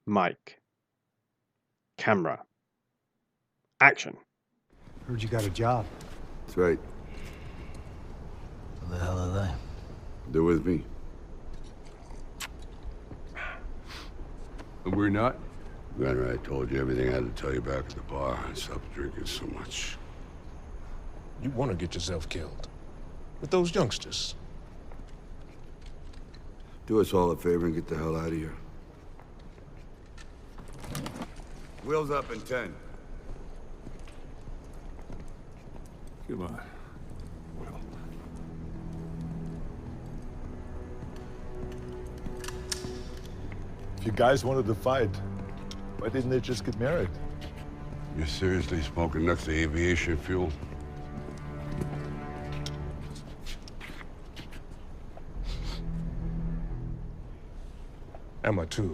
Mic. Camera. Action. Heard you got a job. That's right. Who the hell are they? They're with me. And we're not? Granted, I told you everything I had to tell you back at the bar. I stopped drinking so much. You want to get yourself killed. With those youngsters. Do us all a favor and get the hell out of here. Wheels up in 10. Come on. Well. If you guys wanted to fight, why didn't they just get married? You're seriously smoking next to aviation fuel? Amateur.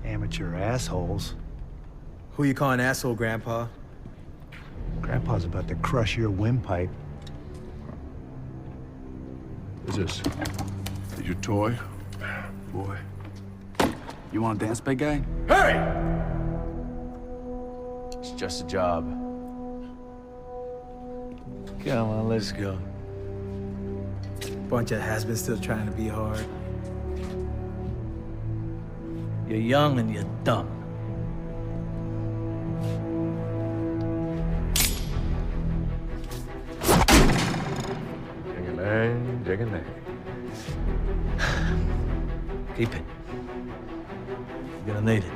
Amateur assholes. Who you calling asshole, Grandpa? Grandpa's about to crush your windpipe. What's this? Is your toy? Boy. You want to dance, big guy? Hey! It's just a job. Come on, let's go. Bunch of has-beens still trying to be hard. You're young and you're dumb. Ding-a-lang, ding-a-lang. Keep it. You're gonna need it.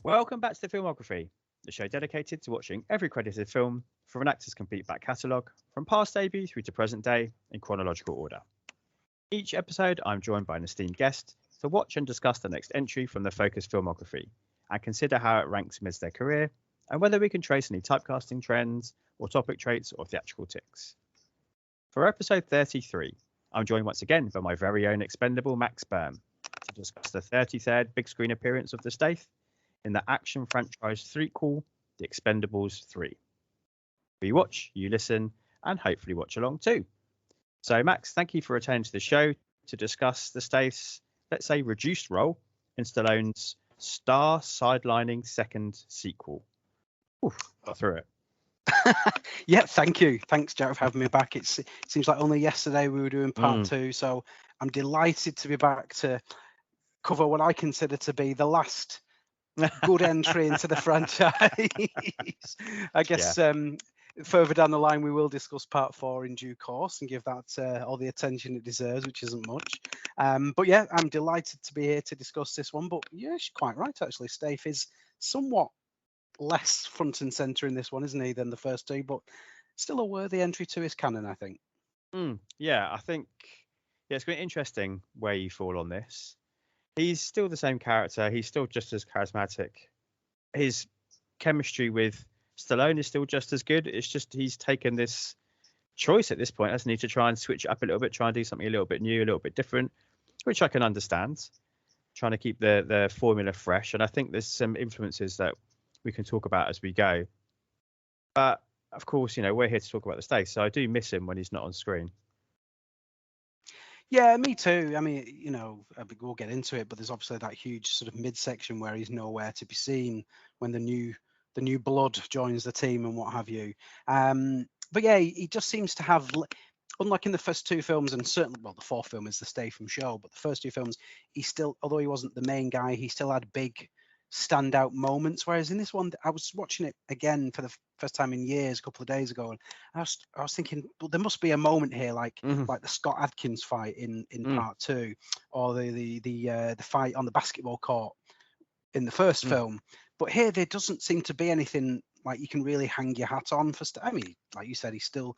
Welcome back to the Filmography, the show dedicated to watching every credited film from an actor's complete back catalogue, from past debut through to present day in chronological order. Each episode, I'm joined by an esteemed guest to watch and discuss the next entry from the Focus Filmography and consider how it ranks amidst their career and whether we can trace any typecasting trends or topic traits or theatrical tics. For episode 33, I'm joined once again by my very own Expendable Max Byrne to discuss the 33rd big screen appearance of the Stath in the action franchise threequel, The Expendables 3. We watch, you listen, and hopefully watch along too. So, Max, thank you for returning to the show to discuss the Stath's, let's say, reduced role in Stallone's star sidelining second sequel. Oof, got through it. Yeah, thank you. Thanks, Jack, for having me back. It seems like only yesterday we were doing part two, so I'm delighted to be back to cover what I consider to be the last good entry into the franchise. I guess further down the line we will discuss part 4 in due course and give that all the attention it deserves, which isn't much. But yeah, I'm delighted to be here to discuss this one. But yeah, she's quite right, actually. Stath is somewhat less front and centre in this one, isn't he, than the first two, but still a worthy entry to his canon, I think. Yeah, I think it's quite interesting where you fall on this. He's still the same character. He's still just as charismatic. His chemistry with Stallone is still just as good. It's just he's taken this choice at this point, hasn't he, to try and switch it up a little bit, try and do something a little bit new, a little bit different, which I can understand. Trying to keep the formula fresh. And I think there's some influences that we can talk about as we go. But, of course, we're here to talk about the Stath, so I do miss him when he's not on screen. Yeah, me too. I mean, we'll get into it, but there's obviously that huge sort of midsection where he's nowhere to be seen when the new blood joins the team and what have you. But yeah, he just seems to have, unlike in the first two films, and certainly, well, the fourth film is the Statham show, but the first two films, he still, although he wasn't the main guy, he still had big standout moments. Whereas in this one, I was watching it again for the first time in years, a couple of days ago, and I was thinking, well, there must be a moment here, like the Scott Adkins fight in part 2, or the fight on the basketball court in the first film. But here there doesn't seem to be anything like you can really hang your hat on for. I mean, like you said, he's still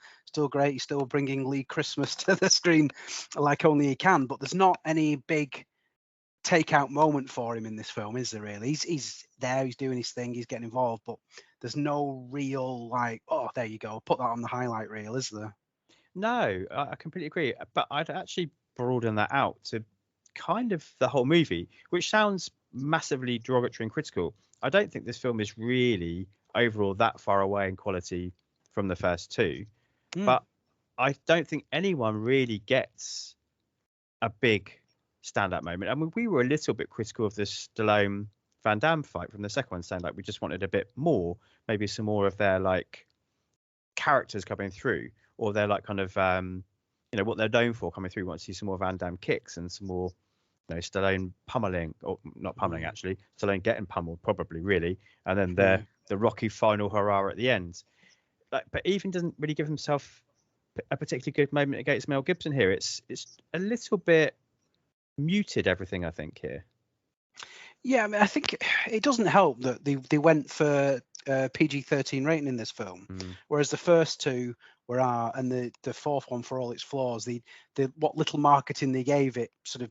great. He's still bringing Lee Christmas to the screen like only he can. But there's not any big takeout moment for him in this film, is there really? He's there, he's doing his thing, he's getting involved, but there's no real like, oh, there you go, put that on the highlight reel, is there? No, I completely agree. But I'd actually broaden that out to kind of the whole movie, which sounds massively derogatory and critical. I don't think this film is really overall that far away in quality from the first two, but I don't think anyone really gets a big standout moment. I mean, we were a little bit critical of the Stallone Van Damme fight from the second one, saying like we just wanted a bit more, maybe some more of their like characters coming through, or they're like kind of what they're known for coming through. We want to see some more Van Damme kicks and some more Stallone pummeling, or not pummeling actually, Stallone getting pummeled probably really, and then the Rocky final hurrah at the end. Like, but even doesn't really give himself a particularly good moment against Mel Gibson here. It's a little bit muted, everything, I think, here. Yeah, I mean, I think it doesn't help that they went for PG-13 rating in this film, whereas the first two were R, and the fourth one, for all its flaws, the what little marketing they gave it sort of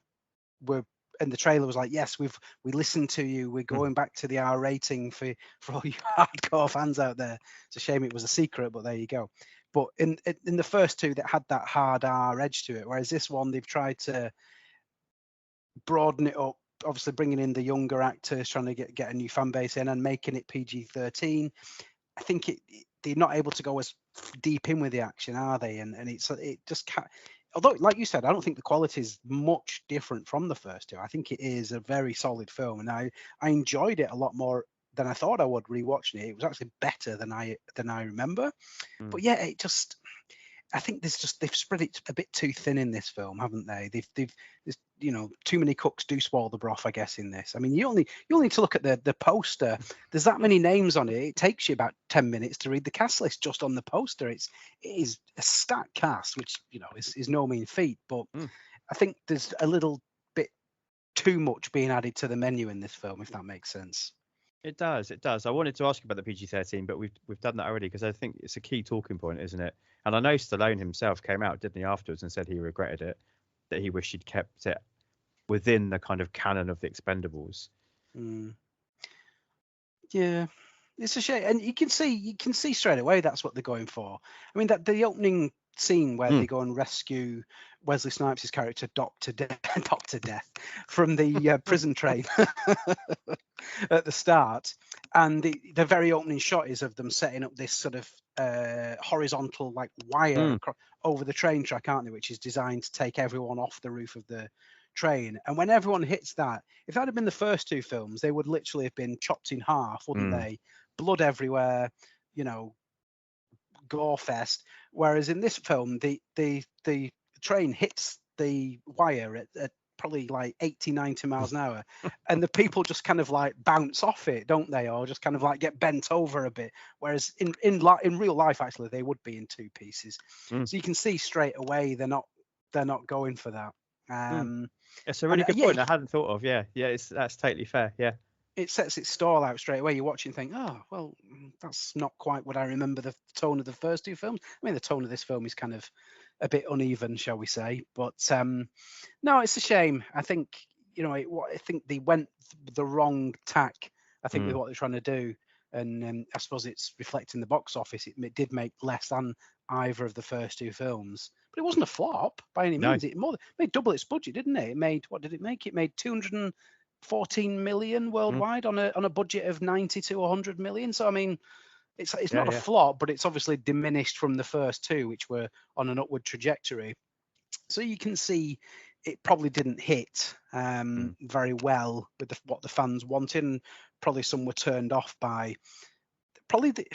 were, and the trailer was like, yes, we listened to you, we're going back to the R rating for all you hardcore fans out there. It's a shame it was a secret, but there you go. But in the first two, that had that hard R edge to it, whereas this one they've tried to broaden it up, obviously bringing in the younger actors, trying to get a new fan base in, and making it PG-13. I think they're not able to go as deep in with the action, are they? And it just can't. Although, like you said, I don't think the quality is much different from the first two. I think it is a very solid film, and I enjoyed it a lot more than I thought I would rewatching it. It was actually better than I remember. But yeah, I think they've spread it a bit too thin in this film, haven't they? They've too many cooks do spoil the broth, I guess, in this. I mean, you only need to look at the poster. There's that many names on it. It takes you about 10 minutes to read the cast list just on the poster. It is a stacked cast, which is no mean feat. But I think there's a little bit too much being added to the menu in this film, if that makes sense. It does. I wanted to ask you about the PG-13, but we've done that already, because I think it's a key talking point, isn't it? And I know Stallone himself came out, didn't he, afterwards, and said he regretted it, that he wished he'd kept it within the kind of canon of the Expendables. Yeah, it's a shame, and you can see straight away that's what they're going for. I mean, that the opening scene where they go and rescue Wesley Snipes' character Dr. Death from the prison train at the start, and the very opening shot is of them setting up this sort of horizontal like wire over the train track, aren't they, which is designed to take everyone off the roof of the train. And when everyone hits that, if that had been the first two films, they would literally have been chopped in half, wouldn't they? Blood everywhere, gore fest. Whereas in this film, the train hits the wire at probably like 80, 90 miles an hour, and the people just kind of like bounce off it, don't they, or just kind of like get bent over a bit. Whereas in real life, actually, they would be in two pieces. So you can see straight away they're not going for that. It's a really good point I hadn't thought of. Yeah, that's totally fair. Yeah, it sets its stall out straight away. You watch it and think, oh, well, that's not quite what I remember the tone of the first two films. I mean, the tone of this film is kind of a bit uneven, shall we say? But no, it's a shame. I think I think they went the wrong tack, I think, with what they're trying to do, and I suppose it's reflecting the box office. It did make less than either of the first two films, but it wasn't a flop by any means. It made double its budget, didn't it? It made, what did it make? It made 214 million worldwide on a budget of 90 to 100 million. So I mean, it's not a flop, but it's obviously diminished from the first two, which were on an upward trajectory. So you can see it probably didn't hit very well with what the fans wanted, and probably some were turned off by. It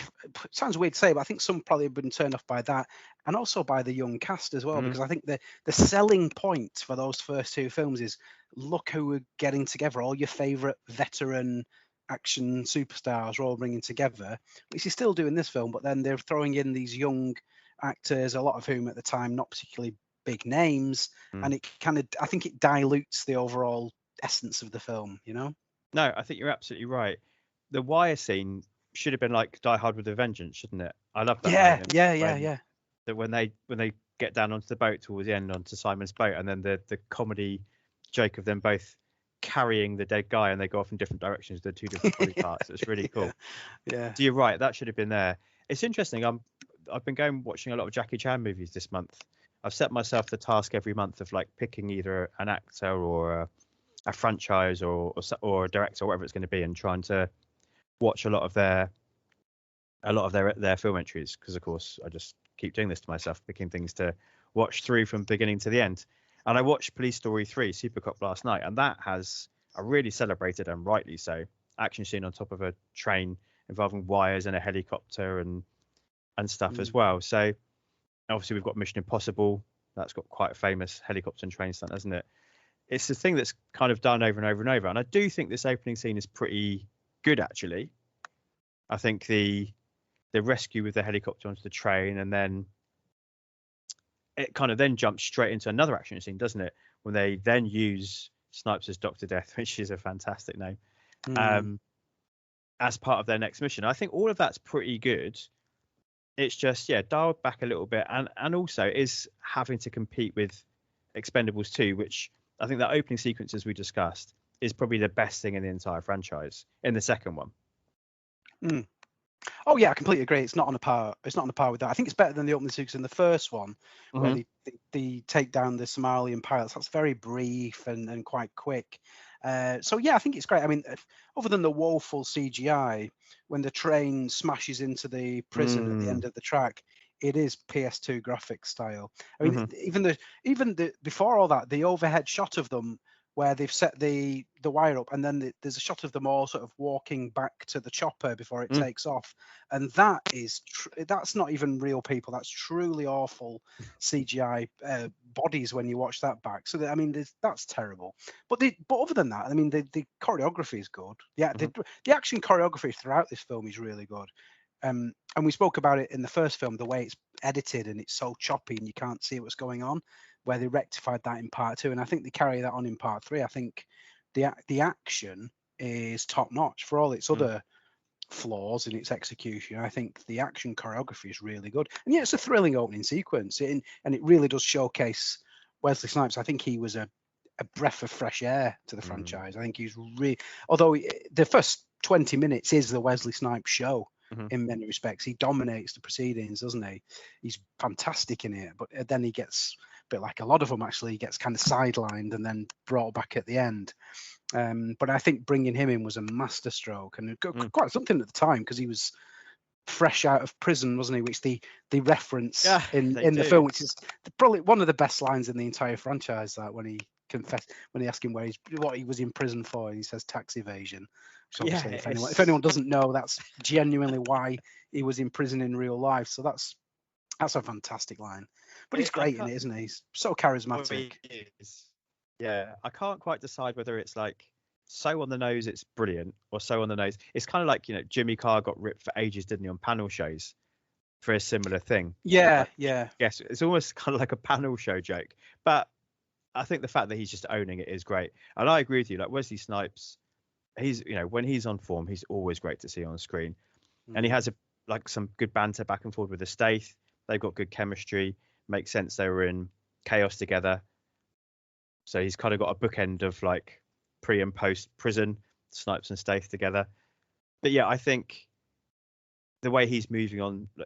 sounds weird to say, but I think some probably have been turned off by that, and also by the young cast as well, because I think the selling point for those first two films is, look who we're getting together, all your favourite veteran action superstars are all bringing together, which is still doing this film, but then they're throwing in these young actors, a lot of whom at the time not particularly big names, and it kind of, I think it dilutes the overall essence of the film, No, I think you're absolutely right. The wire scene should have been like Die Hard with a Vengeance, shouldn't it? I love that. Yeah, moment yeah. That when they get down onto the boat towards the end, onto Simon's boat, and then the comedy joke of them both carrying the dead guy, and they go off in different directions, the two different body parts. It's really cool. Yeah. So you're right, that should have been there. It's interesting. I've been watching a lot of Jackie Chan movies this month. I've set myself the task every month of like picking either an actor or a franchise or a director or whatever it's going to be, and trying to watch a lot of their film entries, because of course I just keep doing this to myself, picking things to watch through from beginning to the end. And I watched Police Story 3 Super Cop last night, and that has a really celebrated, and rightly so, action scene on top of a train involving wires and a helicopter and stuff as well. So obviously we've got Mission Impossible, that's got quite a famous helicopter and train stunt, hasn't it? It's the thing that's kind of done over and over and over, and I do think this opening scene is pretty good, actually. I think the rescue with the helicopter onto the train, and then it kind of then jumps straight into another action scene, doesn't it? When they then use Snipes as Dr. Death, which is a fantastic name, as part of their next mission. I think all of that's pretty good. It's just, dialed back a little bit, and also is having to compete with Expendables 2, which I think that opening sequence, as we discussed, is probably the best thing in the entire franchise, in the second one. Oh yeah, I completely agree. It's not on a par with that. I think it's better than the opening sequence in the first one, where they take down the Somalian pilots. That's very brief and quite quick. So yeah, I think it's great. I mean, other than the woeful CGI, when the train smashes into the prison at the end of the track, it is PS2 graphics style. I mean, even the before all that, the overhead shot of them where they've set the wire up, and then there's a shot of them all sort of walking back to the chopper before it takes off, and that's not even real people. That's truly awful CGI bodies when you watch that back. So that's terrible. But other than that, I mean, the choreography is good. Yeah, the action choreography throughout this film is really good. And we spoke about it in the first film, the way it's edited and it's so choppy and you can't see what's going on, where they rectified that in part 2, and I think they carry that on in part 3. I think the action is top notch for all its other flaws in its execution. I think the action choreography is really good, and yeah, it's a thrilling opening sequence, and it really does showcase Wesley Snipes. I think he was a breath of fresh air to the franchise. I think he's really, although the first 20 minutes is the Wesley Snipes show. In many respects, he dominates the proceedings, doesn't he? He's fantastic in it, but then he gets a bit like a lot of them. Actually, he gets kind of sidelined and then brought back at the end. But I think bringing him in was a masterstroke, and quite something at the time, because he was fresh out of prison, wasn't he? Which they reference in the film, which is probably one of the best lines in the entire franchise. That when he confessed, when they ask him what he was in prison for, and he says tax evasion. So if anyone doesn't know, that's genuinely why he was in prison in real life. So that's a fantastic line. But he's great in it, isn't he? He's so charismatic. Yeah, I can't quite decide whether it's like so on the nose it's brilliant, or so on the nose. It's kind of like, Jimmy Carr got ripped for ages, didn't he, on panel shows for a similar thing. Yeah. Yes, it's almost kind of like a panel show joke. But I think the fact that he's just owning it is great. And I agree with you, like Wesley Snipes, he's, when he's on form, he's always great to see on screen. And he has some good banter back and forth with the Stath. They've got good chemistry. Makes sense they were in Chaos together. So he's kind of got a bookend of like pre and post prison, Snipes and Stath together. But yeah, I think the way he's moving on, the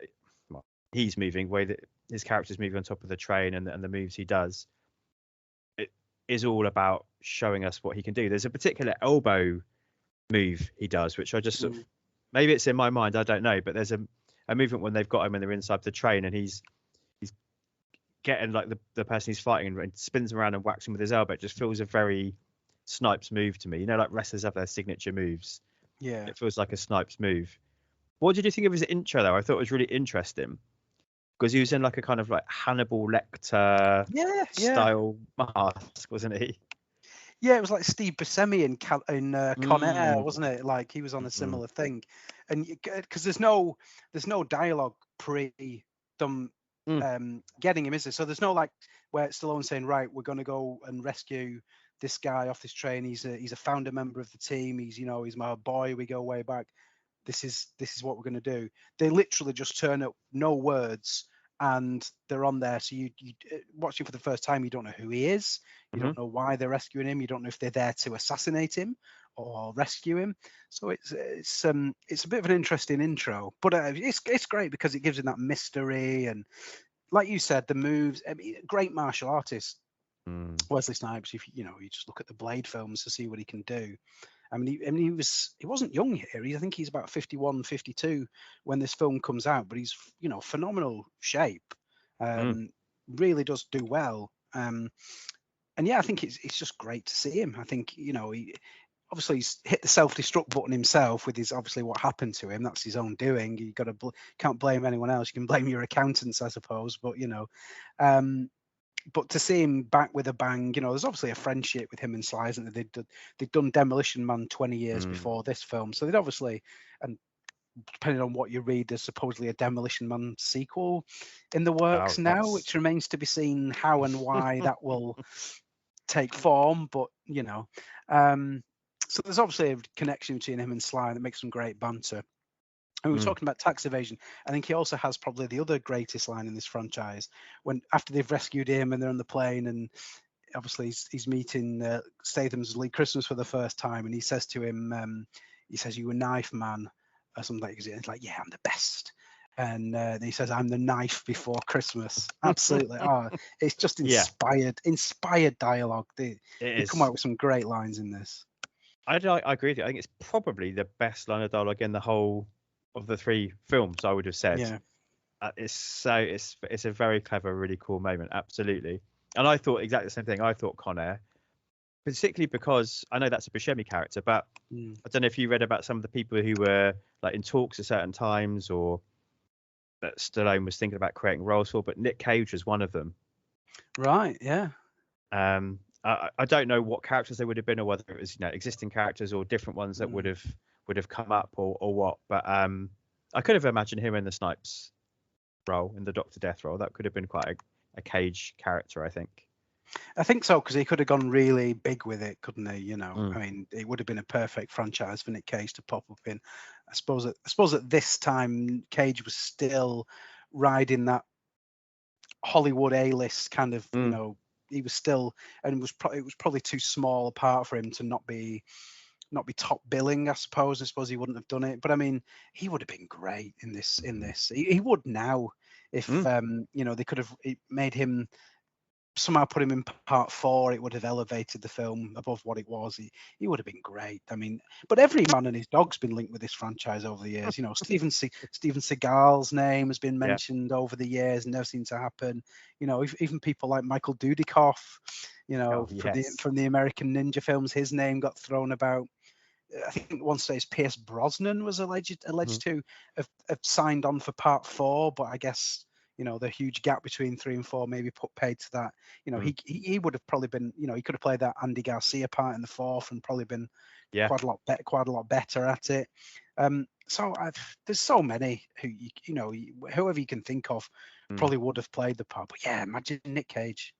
way that his character's moving on top of the train and the moves he does, it is all about showing us what he can do. There's a particular elbow move he does, which I just sort of, maybe it's in my mind, I don't know, but there's a movement when they've got him and they're inside the train, and he's getting like the person he's fighting and spins around and whacks him with his elbow. It just feels a very Snipes move to me. Like wrestlers have their signature moves. Yeah, it feels like a Snipes move. What did you think of his intro though? I thought it was really interesting because he was in like a kind of like Hannibal Lecter style mask, wasn't he? Yeah, it was like Steve Buscemi in Con Air, wasn't it? Like he was on a similar thing, and because there's no dialogue pre them getting him, is there? So there's no like where Stallone saying, right, we're going to go and rescue this guy off this train. He's a founder member of the team. He's my boy. We go way back. this is what we're going to do. They literally just turn up, no words, and they're on there. So you watching for the first time, you don't know who he is. You don't know why they're rescuing him. You don't know if they're there to assassinate him or rescue him. So it's a bit of an interesting intro, but it's great because it gives him that mystery, and like you said, the moves. I mean, great martial artist, Wesley Snipes. If you just look at the Blade films to see what he can do. I mean, he wasn't young here. I think he's about 51, 52 when this film comes out, but he's phenomenal shape. Really does do well. And yeah, I think it's just great to see him. I think he obviously he's hit the self-destruct button himself with his obviously what happened to him. That's his own doing. You can't blame anyone else. You can blame your accountants, I suppose. But but to see him back with a bang, there's obviously a friendship with him and Sly, isn't there? They'd done Demolition Man 20 years before this film, so they'd obviously, and depending on what you read, there's supposedly a Demolition Man sequel in the works now, which remains to be seen how and why that will take form. But so there's obviously a connection between him and Sly that makes some great banter. And we were talking about tax evasion. I think he also has probably the other greatest line in this franchise, when after they've rescued him and they're on the plane, and obviously he's meeting Statham's Lee Christmas for the first time, and he says to him, he says, "You a knife man," or something like that. It's like, "Yeah, I'm the best." And then he says, "I'm the knife before Christmas." Absolutely. It's just inspired dialogue. They come out with some great lines in this. I agree with you. I think it's probably the best line of dialogue in the whole of the three films, I would have said. Yeah. It's a very clever, really cool moment. Absolutely. And I thought exactly the same thing. I thought Con Air, particularly because I know that's a Buscemi character, but I don't know if you read about some of the people who were like in talks at certain times, or that Stallone was thinking about creating roles for, but Nick Cage was one of them. Right. Yeah. I don't know what characters they would have been, or whether it was existing characters or different ones that would have come up, or what. But I could have imagined him in the Snipes role, in the Dr. Death role. That could have been quite a Cage character, I think. I think so, because he could have gone really big with it, couldn't he? I mean, it would have been a perfect franchise for Nick Cage to pop up in. I suppose at this time, Cage was still riding that Hollywood A-list kind of, he was still, and it was probably too small a part for him to not be top billing, I suppose. I suppose he wouldn't have done it, but I mean, he would have been great in this. He would now, if they could have made him, somehow put him in part 4, it would have elevated the film above what it was. He would have been great. I mean, but every man and his dog's been linked with this franchise over the years. Steven Seagal's name has been mentioned over the years, never seemed to happen. Even people like Michael Dudikoff, from the American Ninja films, his name got thrown about. I think one says Pierce Brosnan was alleged to have signed on for part 4, but I guess the huge gap between 3 and 4 maybe put paid to that. He would have probably been, he could have played that Andy Garcia part in the 4th and probably been quite a lot better at it. So there's so many who whoever you can think of probably would have played the part. But yeah, imagine Nick Cage.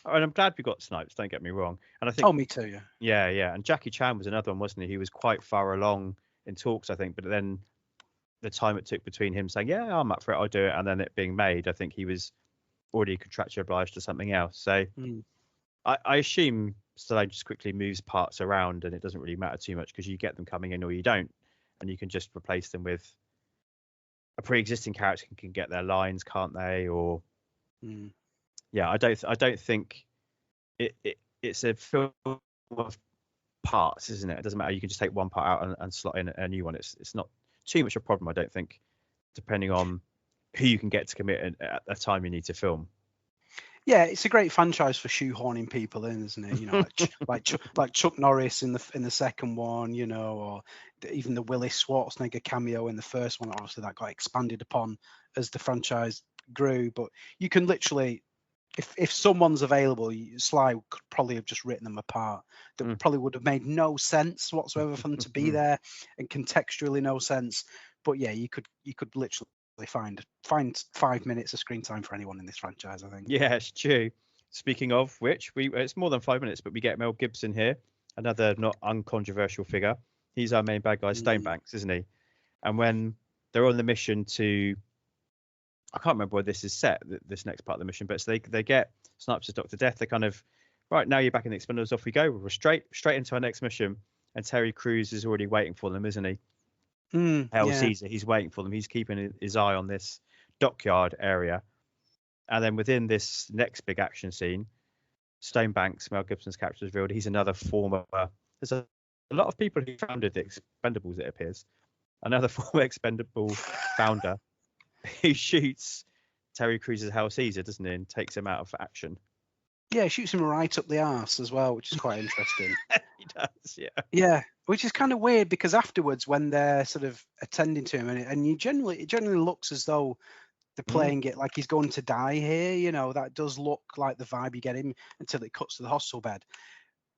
And I'm glad we got Snipes, don't get me wrong. And I think, me too, yeah. Yeah. And Jackie Chan was another one, wasn't he? He was quite far along in talks, I think, but then the time it took between him saying, "Yeah, I'm up for it, I'll do it," and then it being made, I think he was already contractually obliged to something else. So I assume Stallone just quickly moves parts around, and it doesn't really matter too much because you get them coming in or you don't, and you can just replace them with a pre-existing character who can get their lines, can't they? Or yeah, I don't think it's a film of parts, isn't it? It doesn't matter. You can just take one part out and slot in a new one. It's not too much of a problem, I don't think, depending on who you can get to commit at the time you need to film. Yeah, it's a great franchise for shoehorning people in, isn't it? like Chuck Norris in the second one, or even the Willis Schwarzenegger cameo in the first one. Obviously, that got expanded upon as the franchise grew. But you can literally, if someone's available, Sly could probably have just written them apart. That probably would have made no sense whatsoever for them to be there, and contextually no sense. But yeah, you could literally find 5 minutes of screen time for anyone in this franchise, I think. Yeah, it's true. Speaking of which, it's more than 5 minutes, but we get Mel Gibson here, another not uncontroversial figure. He's our main bad guy, Stonebanks, isn't he? And when they're on the mission to, I can't remember where this is set, this next part of the mission, but so they get Snipes as Dr. Death. They kind of, right, now you're back in the Expendables, off we go. We're straight into our next mission. And Terry Crews is already waiting for them, isn't he? Hell Caesar, he's waiting for them. He's keeping his eye on this dockyard area. And then within this next big action scene, Stonebanks, Mel Gibson's character, is revealed. He's another former. There's a lot of people who founded the Expendables, it appears. Another former Expendable founder who shoots Terry Crews as Hell Caesar, doesn't he, and takes him out of action. Yeah, he shoots him right up the arse as well, which is quite interesting. He does, yeah. Yeah, which is kind of weird because afterwards, when they're sort of attending to him, and it generally looks as though they're playing it like he's going to die here. You know, that does look like the vibe you get him until it cuts to the hospital bed.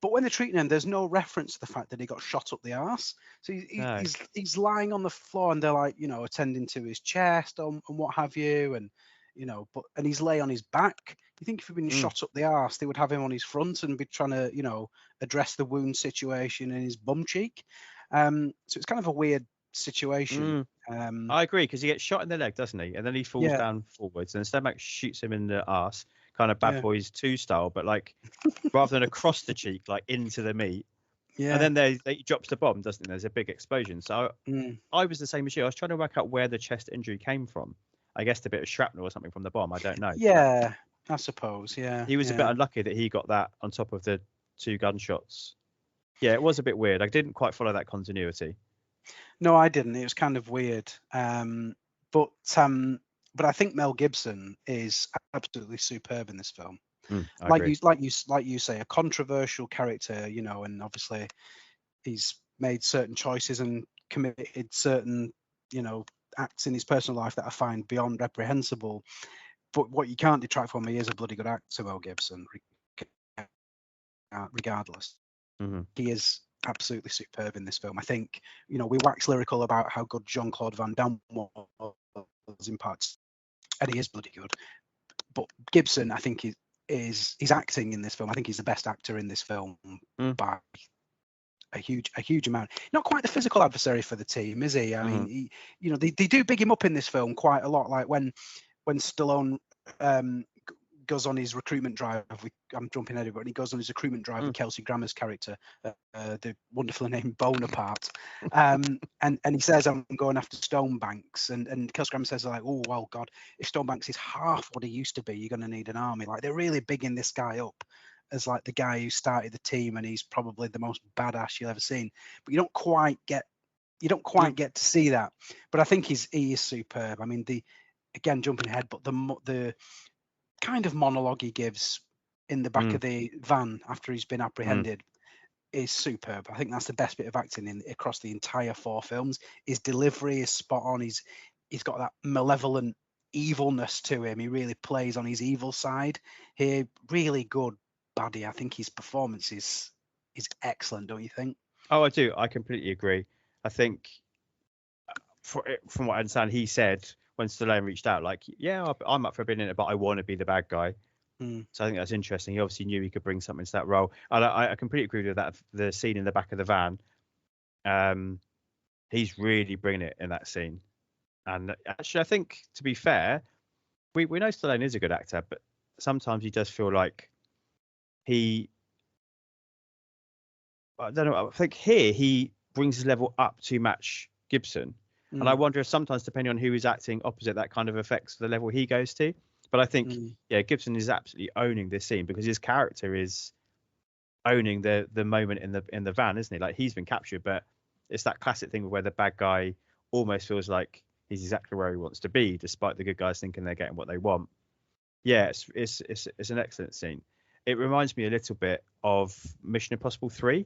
But when they're treating him, there's no reference to the fact that he got shot up the arse. So he's lying on the floor, and they're like, you know, attending to his chest and what have you, and you know, and he's lay on his back. You think if he'd been shot up the arse, they would have him on his front and be trying to, you know, address the wound situation in his bum cheek. So it's kind of a weird situation. I agree, because he gets shot in the leg, doesn't he? And then he falls down forwards, and Stonebanks shoots him in the arse, kind of Bad Boys 2 style, but like rather than across the cheek, like into the meat. Yeah. And then he drops the bomb, doesn't he? There's a big explosion. So I was the same as you. I was trying to work out where the chest injury came from. I guessed a bit of shrapnel or something from the bomb. I don't know. Yeah, I suppose. Yeah. He was a bit unlucky that he got that on top of the 2 gunshots. Yeah, it was a bit weird. I didn't quite follow that continuity. No, I didn't. It was kind of weird. But I think Mel Gibson is absolutely superb in this film. Like you say, a controversial character, you know, and obviously he's made certain choices and committed certain, you know, acts in his personal life that I find beyond reprehensible. But what you can't detract from, he is a bloody good actor, Mel Gibson, regardless. He is absolutely superb in this film. I think, you know, we wax lyrical about how good Jean-Claude Van Damme was in parts, and he is bloody good. But Gibson, I think, is acting in this film. I think he's the best actor in this film by a huge amount. Not quite the physical adversary for the team, is he? I mean, they do big him up in this film quite a lot. Like when Stallone goes on his recruitment drive. I'm jumping ahead, but he goes on his recruitment drive with Kelsey Grammer's character, the wonderfully named Bonaparte, and he says, "I'm going after Stonebanks," and Kelsey Grammer says, like, "Oh well, God, if Stonebanks is half what he used to be, you're going to need an army." Like, they're really bigging this guy up as like the guy who started the team, and he's probably the most badass you'll ever seen. But you don't quite get to see that. But I think he is superb. I mean, again jumping ahead, but the kind of monologue he gives in the back of the van after he's been apprehended is superb. I think that's the best bit of acting across the entire 4 films. His delivery is spot on. He's got that malevolent evilness to him. He really plays on his evil side here. Really good baddie. I think his performance is excellent, don't you think? Oh, I do. I completely agree. I think from what I understand, he said when Stallone reached out, like, yeah, I'm up for being in it, but I want to be the bad guy. So I think that's interesting. He obviously knew he could bring something to that role. And I completely agree with that. The scene in the back of the van, he's really bringing it in that scene. And actually, I think, to be fair, we know Stallone is a good actor, but sometimes he does feel like I don't know, I think here he brings his level up to match Gibson. And I wonder if sometimes, depending on who is acting opposite, that kind of affects the level he goes to. But I think, Gibson is absolutely owning this scene because his character is owning the moment in the van, isn't he? Like, he's been captured, but it's that classic thing where the bad guy almost feels like he's exactly where he wants to be, despite the good guys thinking they're getting what they want. Yeah, it's an excellent scene. It reminds me a little bit of Mission Impossible 3.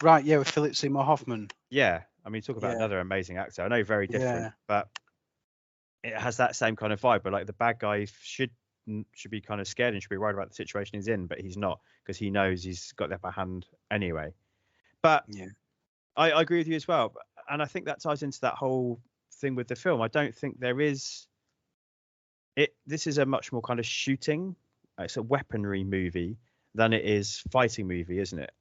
Right, yeah, with Philip Seymour Hoffman. Yeah, I mean, talk about another amazing actor. I know, very different, but it has that same kind of vibe. But like, the bad guy should be kind of scared and should be worried about the situation he's in, but he's not, because he knows he's got the upper hand anyway. But I agree with you as well, and I think that ties into that whole thing with the film. I don't think there is this is a much more kind of shooting, it's a weaponry movie than it is fighting movie, isn't it?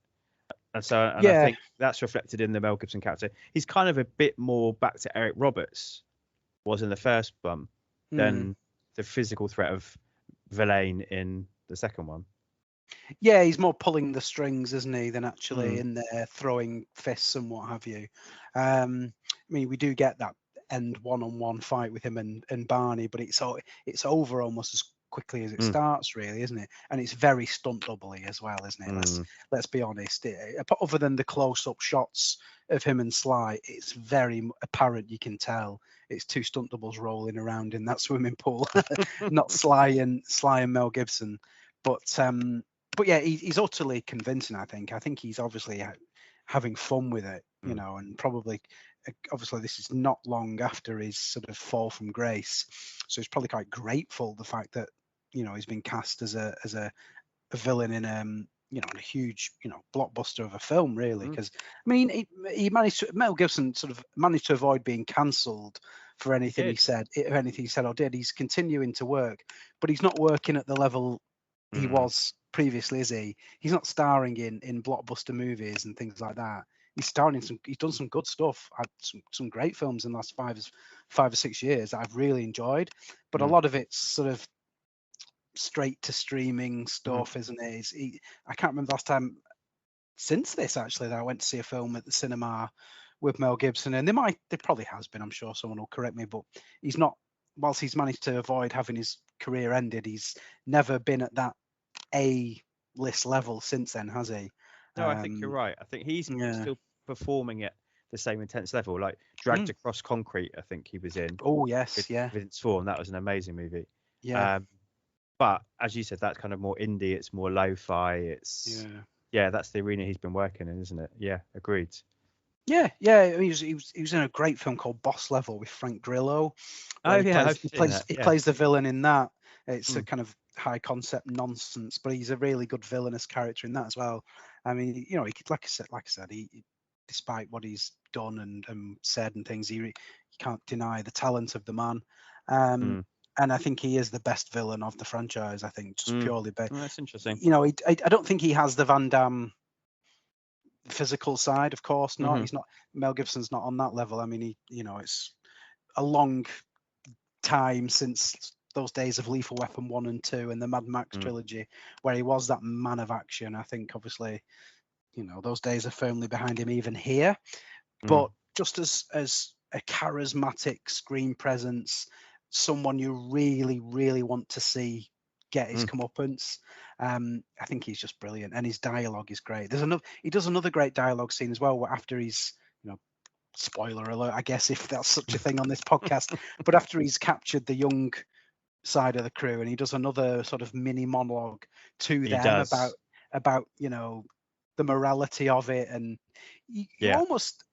And Yeah. I think that's reflected in the Mel Gibson character. He's kind of a bit more back to Eric Roberts was in the first one than the physical threat of Verlaine in the second one. Yeah, he's more pulling the strings, isn't he, than actually in there throwing fists and what have you. I mean, we do get that end one-on-one fight with him and Barney, but it's over almost as quickly as it starts, really, isn't it? And it's very stunt doubly as well, isn't it? Let's be honest. Other than the close-up shots of him and Sly, it's very apparent. You can tell it's two stunt doubles rolling around in that swimming pool, not Sly and Mel Gibson, but yeah, he's utterly convincing. I think he's obviously having fun with it, you know, and probably obviously this is not long after his sort of fall from grace, so he's probably quite grateful the fact that, you know, he's been cast as a villain in you know, in a huge, you know, blockbuster of a film, really, because I mean, Mel Gibson sort of managed to avoid being cancelled for anything he said or did. He's continuing to work, but he's not working at the level he was previously, is he? He's not starring in blockbuster movies and things like that. He's done some good stuff. Had some great films in the last 5 or 6 years that I've really enjoyed, but a lot of it's sort of straight to streaming stuff, isn't it? I can't remember the last time since this actually that I went to see a film at the cinema with Mel Gibson, and there probably has been, I'm sure someone will correct me, but he's not, whilst he's managed to avoid having his career ended, he's never been at that A-list level since then, has he? No, I think you're right. I think he's still performing at the same intense level, like Dragged Across Concrete, I think he was in. Oh, yes, with yeah. Vince Vaughn. That was an amazing movie. Yeah. But as you said, that's kind of more indie. It's more lo-fi. It's that's the arena he's been working in, isn't it? Yeah, agreed. Yeah. I mean, he was in a great film called Boss Level with Frank Grillo. He plays the villain in that. It's a kind of high concept nonsense, but he's a really good villainous character in that as well. I mean, you know, he could, like I said, he despite what he's done and said and things, you can't deny the talent of the man. And I think he is the best villain of the franchise. I think just purely based. That's interesting. You know, I don't think he has the Van Damme physical side, of course not. He's not. Mel Gibson's not on that level. I mean, it's a long time since those days of Lethal Weapon 1 and 2 and the Mad Max trilogy, where he was that man of action. I think obviously, you know, those days are firmly behind him even here. But just as a charismatic screen presence, someone you really, really want to see get his comeuppance. I think he's just brilliant, and his dialogue is great. He does another great dialogue scene as well, where after he's, you know, spoiler alert, I guess, if that's such a thing on this podcast, but after he's captured the young side of the crew, and he does another sort of mini monologue to them about you know, the morality of it, and you can almost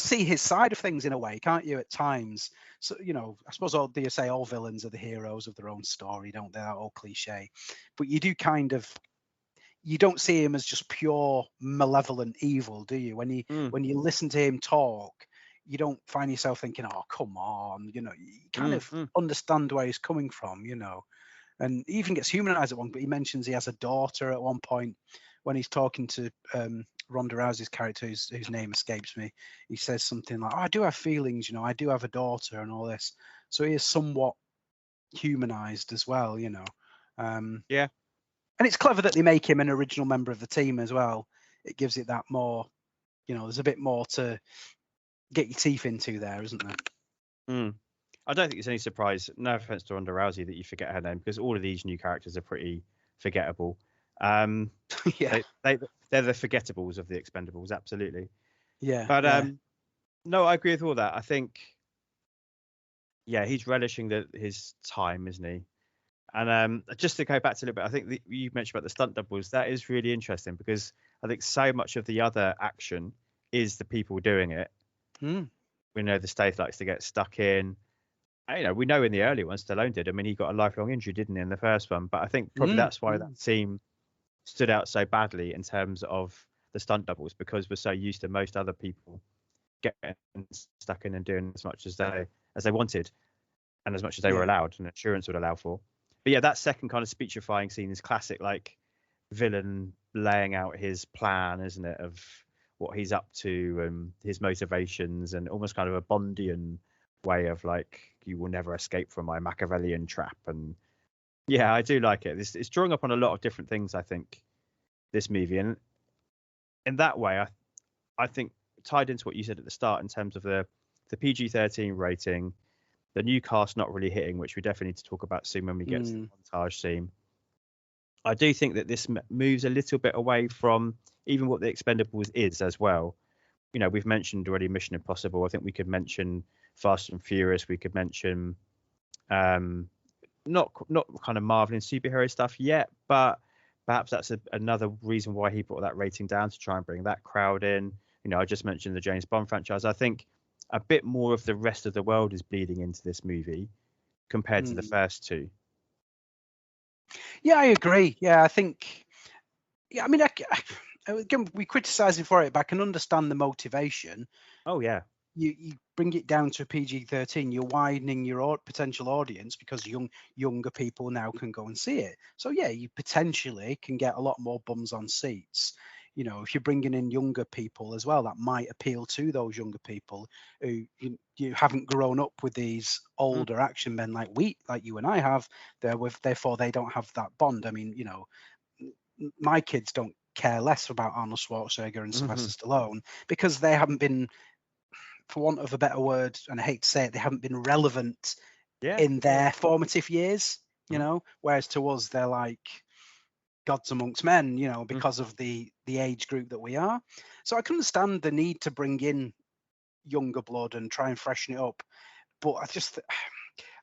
see his side of things in a way, can't you, at times? So, you know, I suppose all villains are the heroes of their own story, don't they? That old cliche. But you don't see him as just pure malevolent evil, do you? When you listen to him talk, you don't find yourself thinking, oh, come on, you know, you kind of understand where he's coming from, you know. And he even gets humanized at one, but he mentions he has a daughter at one point when he's talking to Ronda Rousey's character, whose name escapes me. He says something like, oh, I do have feelings, you know, I do have a daughter and all this. So he is somewhat humanized as well, you know. And it's clever that they make him an original member of the team as well. It gives it that more, you know, there's a bit more to get your teeth into there, isn't there? I don't think it's any surprise, no offense to Ronda Rousey, that you forget her name, because all of these new characters are pretty forgettable. They're the forgettables of the Expendables, absolutely. But no, I agree with all that. I think he's relishing his time, isn't he? And just to go back to a little bit, I think you mentioned about the stunt doubles. That is really interesting, because I think so much of the other action is the people doing it. We know the Stath likes to get stuck in. You know, we know in the early ones, Stallone did. I mean, he got a lifelong injury, didn't he, in the first one? But I think probably that's why that team stood out so badly in terms of the stunt doubles, because we're so used to most other people getting stuck in and doing as much as they wanted and as much as they were allowed and insurance would allow for. But yeah, that second kind of speechifying scene is classic, like villain laying out his plan, isn't it, of what he's up to and his motivations, and almost kind of a Bondian way of like, you will never escape from my Machiavellian trap. And yeah, I do like it. It's drawing up on a lot of different things, I think, this movie. And in that way, I think tied into what you said at the start in terms of the PG-13 rating, the new cast not really hitting, which we definitely need to talk about soon when we get to the montage scene. I do think that this moves a little bit away from even what the Expendables is as well. You know, we've mentioned already Mission Impossible. I think we could mention Fast and Furious. We could mention not kind of Marvel and superhero stuff yet, but perhaps that's another reason why he brought that rating down, to try and bring that crowd in. You know, I just mentioned the James Bond franchise. I think a bit more of the rest of the world is bleeding into this movie compared to the first two. Yeah, I agree. Yeah, I think. Yeah, I mean, again, we criticise him for it, but I can understand the motivation. Oh yeah. You bring it down to a PG-13, you're widening your potential audience because younger people now can go and see it. So yeah, you potentially can get a lot more bums on seats. You know, if you're bringing in younger people as well, that might appeal to those younger people who you haven't grown up with these older action men like you and I have. Therefore, they don't have that bond. I mean, you know, my kids don't care less about Arnold Schwarzenegger and Sylvester Stallone because they haven't been, for want of a better word, and I hate to say it, they haven't been relevant in their formative years. You know, whereas to us, they're like gods amongst men, you know, because of the age group that we are. So I can understand the need to bring in younger blood and try and freshen it up, but I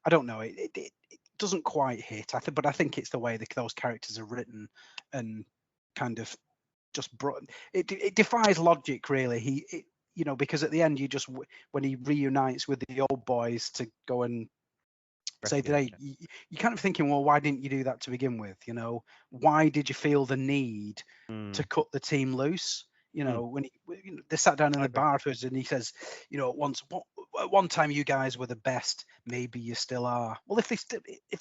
don't know, it doesn't quite hit. But I think it's the way that those characters are written and kind of just it defies logic, really. You know, because at the end, when he reunites with the old boys to go and say today, you kind of thinking, well, why didn't you do that to begin with? You know, why did you feel the need to cut the team loose? You know, when they sat down in the bar afterwards and he says, you know, at one time you guys were the best, maybe you still are. Well, if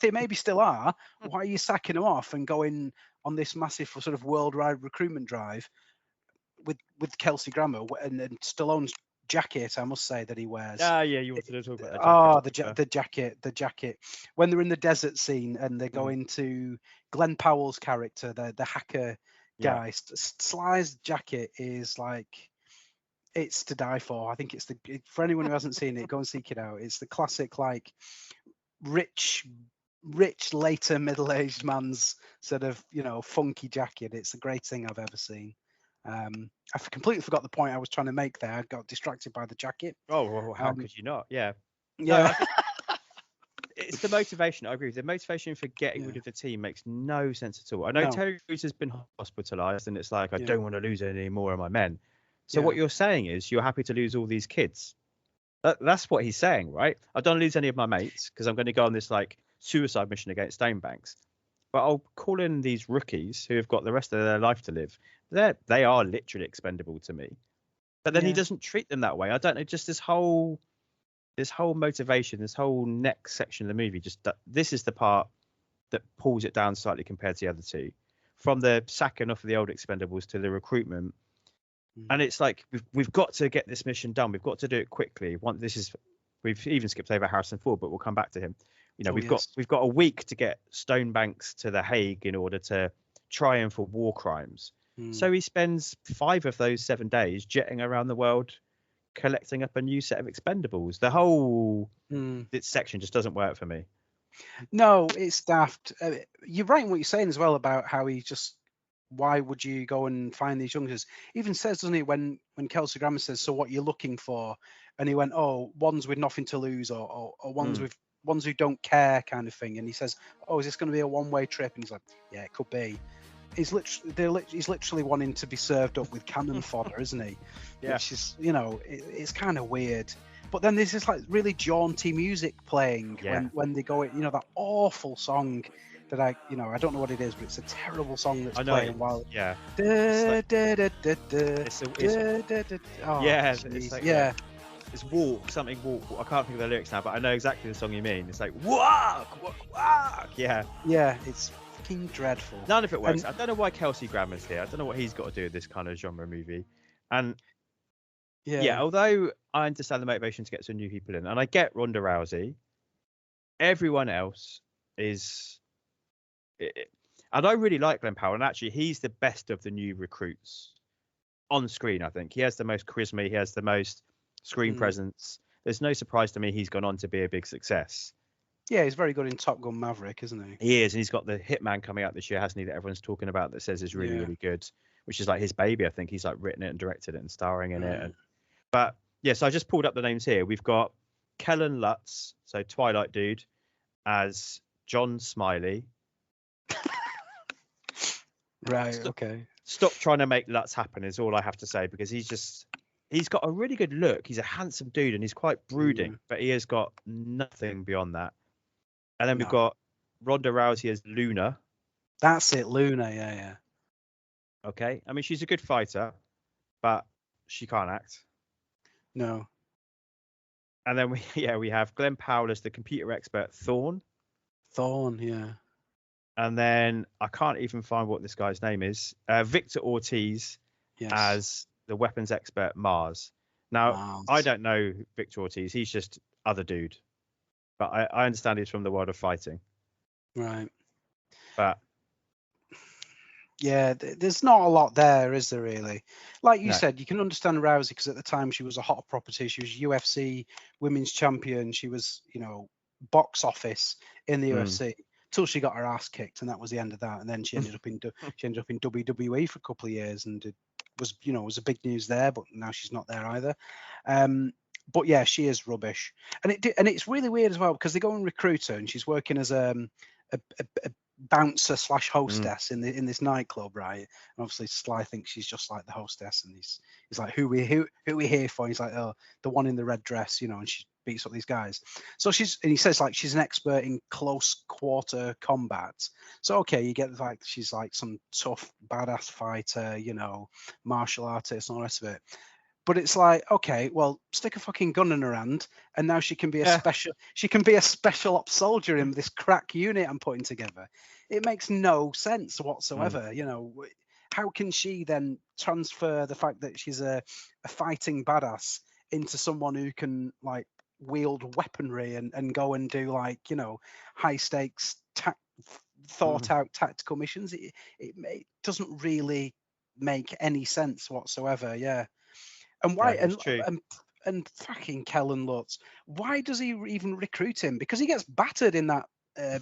they maybe still are, why are you sacking them off and going on this massive sort of worldwide recruitment drive with Kelsey Grammer and Stallone's jacket, I must say, that he wears. Yeah, you wanted to talk about that jacket. The jacket. When they're in the desert scene and they go into Glenn Powell's character, the hacker guy, Sly's jacket is like, it's to die for. I think for anyone who hasn't seen it, go and seek it out. It's the classic, like, rich later middle-aged man's sort of, you know, funky jacket. It's the greatest thing I've ever seen. I completely forgot the point I was trying to make there. I got distracted by the jacket. Oh, well, how could you not? Yeah. No, it's the motivation. I agree. The motivation for getting rid of the team makes no sense at all. I know Terry Crews has been hospitalized, and it's like, I don't want to lose any more of my men. So what you're saying is you're happy to lose all these kids. That's what he's saying, right? I don't lose any of my mates because I'm going to go on this like suicide mission against Stonebanks. But I'll call in these rookies who have got the rest of their life to live. They are literally expendable to me. But then he doesn't treat them that way. I don't know, just this whole motivation, this whole next section of the movie, this is the part that pulls it down slightly compared to the other two. From the sacking off of the old Expendables to the recruitment. And it's like, we've got to get this mission done. We've got to do it quickly. We've even skipped over Harrison Ford, but we'll come back to him. You know, we've got a week to get Stonebanks to The Hague in order to try him for war crimes. So he spends 5 of those 7 days jetting around the world, collecting up a new set of Expendables. The whole this section just doesn't work for me. No, it's daft. You're right in what you're saying as well about how why would you go and find these youngsters? Even says, doesn't he, when Kelsey Grammer says, so what you're looking for? And he went, oh, ones with nothing to lose or ones who don't care kind of thing. And he says, oh, is this going to be a one-way trip? And he's like, yeah, it could be. He's literally wanting to be served up with cannon fodder, isn't he? Yeah. Which is, you know, it's kind of weird. But then there's this like really jaunty music playing when they go, you know, that awful song that I don't know what it is, but it's a terrible song that's playing while. Yeah. It's walk. I can't think of the lyrics now, but I know exactly the song you mean. It's like walk. Yeah. Yeah, it's fucking dreadful. None of it works. I don't know why Kelsey Grammer's here. I don't know what he's got to do with this kind of genre movie. And Yeah. yeah, although I understand the motivation to get some new people in, and I get Ronda Rousey, everyone else is. And I really like Glenn Powell, and actually, he's the best of the new recruits on screen. I think he has the most charisma, he has the most screen presence. There's no surprise to me he's gone on to be a big success. Yeah, he's very good in Top Gun Maverick, isn't he? He is, and he's got the Hitman coming out this year, hasn't he? That everyone's talking about that says is really, really good, which is like his baby. I think he's like written it and directed it and starring in it. But yes, I just pulled up the names here. We've got Kellen Lutz, so Twilight dude, as John Smiley. Right. Okay. Stop trying to make Lutz happen is all I have to say, because he's got a really good look. He's a handsome dude and he's quite brooding, but he has got nothing beyond that. And then we've got Ronda Rousey as Luna. That's it, Luna. Yeah. Okay. I mean, she's a good fighter, but she can't act. No. And then we have Glenn Powell as the computer expert Thorne. Yeah. And then I can't even find what this guy's name is. Victor Ortiz as the weapons expert Mars. Now, I don't know Victor Ortiz. He's just other dude. But I understand he's from the world of fighting. Right. But yeah, there's not a lot there, is there really? Like you said, you can understand Rousey because at the time she was a hot property. She was UFC women's champion. She was, box office in the UFC till she got her ass kicked, and that was the end of that. And then she ended up in WWE for a couple of years, and it was a big news there. But now she's not there either. But yeah, she is rubbish, and it's really weird as well because they go and recruit her, and she's working as a bouncer / hostess in this nightclub, right? And obviously Sly thinks she's just like the hostess, and he's like, who we here for? And he's like, oh, the one in the red dress, and she beats up these guys. So he says like she's an expert in close quarter combat. So okay, you get like she's like some tough badass fighter, martial artist and all the rest of it. But it's like, okay, well, stick a fucking gun in her hand, and now she can be a special ops soldier in this crack unit I'm putting together. It makes no sense whatsoever. How can she then transfer the fact that she's a fighting badass into someone who can like wield weaponry and go and do like high stakes thought out tactical missions? It doesn't really make any sense whatsoever. Yeah. And why? And fucking Kellen Lutz. Why does he even recruit him? Because he gets battered in that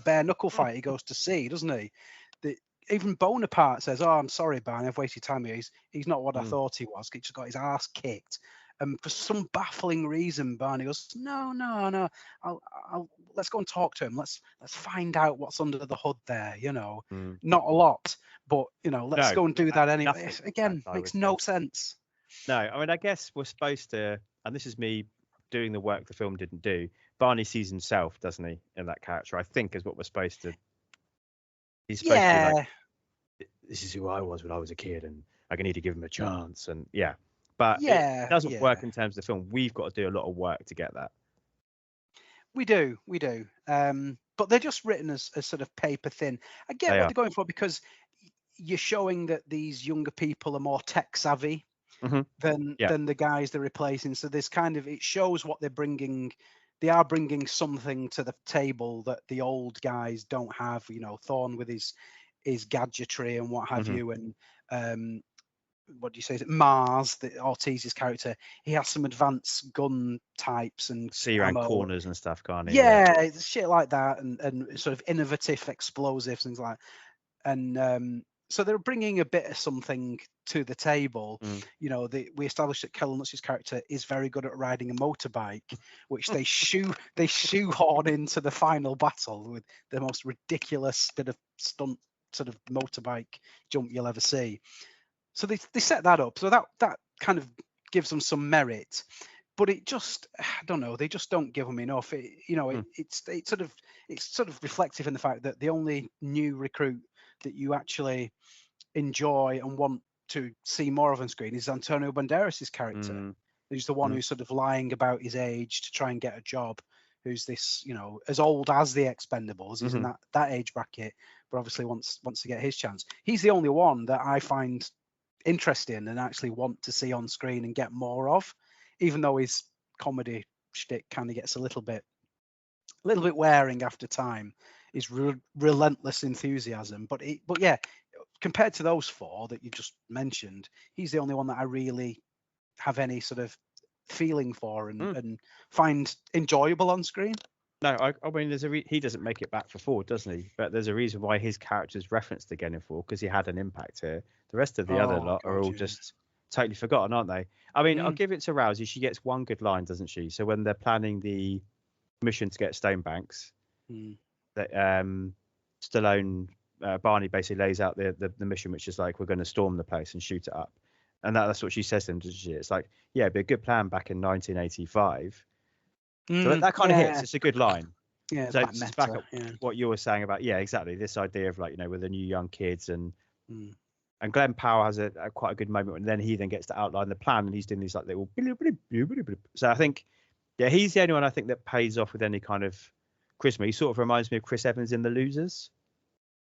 bare knuckle fight he goes to see, doesn't he? Even Bonaparte says, "Oh, I'm sorry, Barney, I've wasted time here. He's not what I thought he was. He just got his ass kicked." And for some baffling reason, Barney goes, "No. I'll let's go and talk to him. Let's find out what's under the hood there. Not a lot, but let's go and do that anyway." Again, makes no sense. No, I mean, I guess we're supposed to, and this is me doing the work the film didn't do. Barney sees himself, doesn't he, in that character? I think is what we're supposed to. He's supposed to be like, this is who I was when I was a kid, and I need to give him a chance, and but it doesn't work in terms of the film. We've got to do a lot of work to get that. We do. But they're just written as sort of paper thin. I get what they're going for because you're showing that these younger people are more tech savvy. Than the guys they're replacing. So this it shows what they're bringing. They are bringing something to the table that the old guys don't have. Thorne with his gadgetry and what have you, and what do you say? Is it Mars? Ortiz's character. He has some advanced gun types and see around corners and stuff, can't he? Yeah, shit like that, and sort of innovative explosives, things like that. And so they're bringing a bit of something to the table. We established that Kellen Lutz's character is very good at riding a motorbike, which they shoehorn into the final battle with the most ridiculous bit of stunt sort of motorbike jump you'll ever see. So they set that up. So that kind of gives them some merit. But it just, I don't know, they just don't give them enough. It's sort of reflective in the fact that the only new recruit that you actually enjoy and want to see more of on screen is Antonio Banderas' character. Who's the one who's sort of lying about his age to try and get a job, who's this, as old as the Expendables. He's in that age bracket, but obviously wants to get his chance. He's the only one that I find interesting and actually want to see on screen and get more of, even though his comedy shtick kind of gets a little bit wearing after time. His relentless enthusiasm, but yeah, compared to those four that you just mentioned, he's the only one that I really have any sort of feeling for and find enjoyable on screen. No, I mean, he doesn't make it back for 4, doesn't he? But there's a reason why his character's referenced again in 4, because he had an impact here. The rest of the other lot are all just totally forgotten, aren't they? I mean, I'll give it to Rousey. She gets one good line, doesn't she? So when they're planning the mission to get Stonebanks, that Stallone, Barney basically lays out the mission, which is like, we're going to storm the place and shoot it up. And that's what she says to him, doesn't she? It's like, yeah, it'd be a good plan back in 1985. So that kind of hits. It's a good line. Yeah, so it's back up what you were saying about, exactly, this idea of, like, with the new young kids and Glenn Powell has a quite a good moment, and then he gets to outline the plan, and he's doing these like little. So I think, he's the only one I think that pays off with any kind of charisma. He sort of reminds me of Chris Evans in The Losers,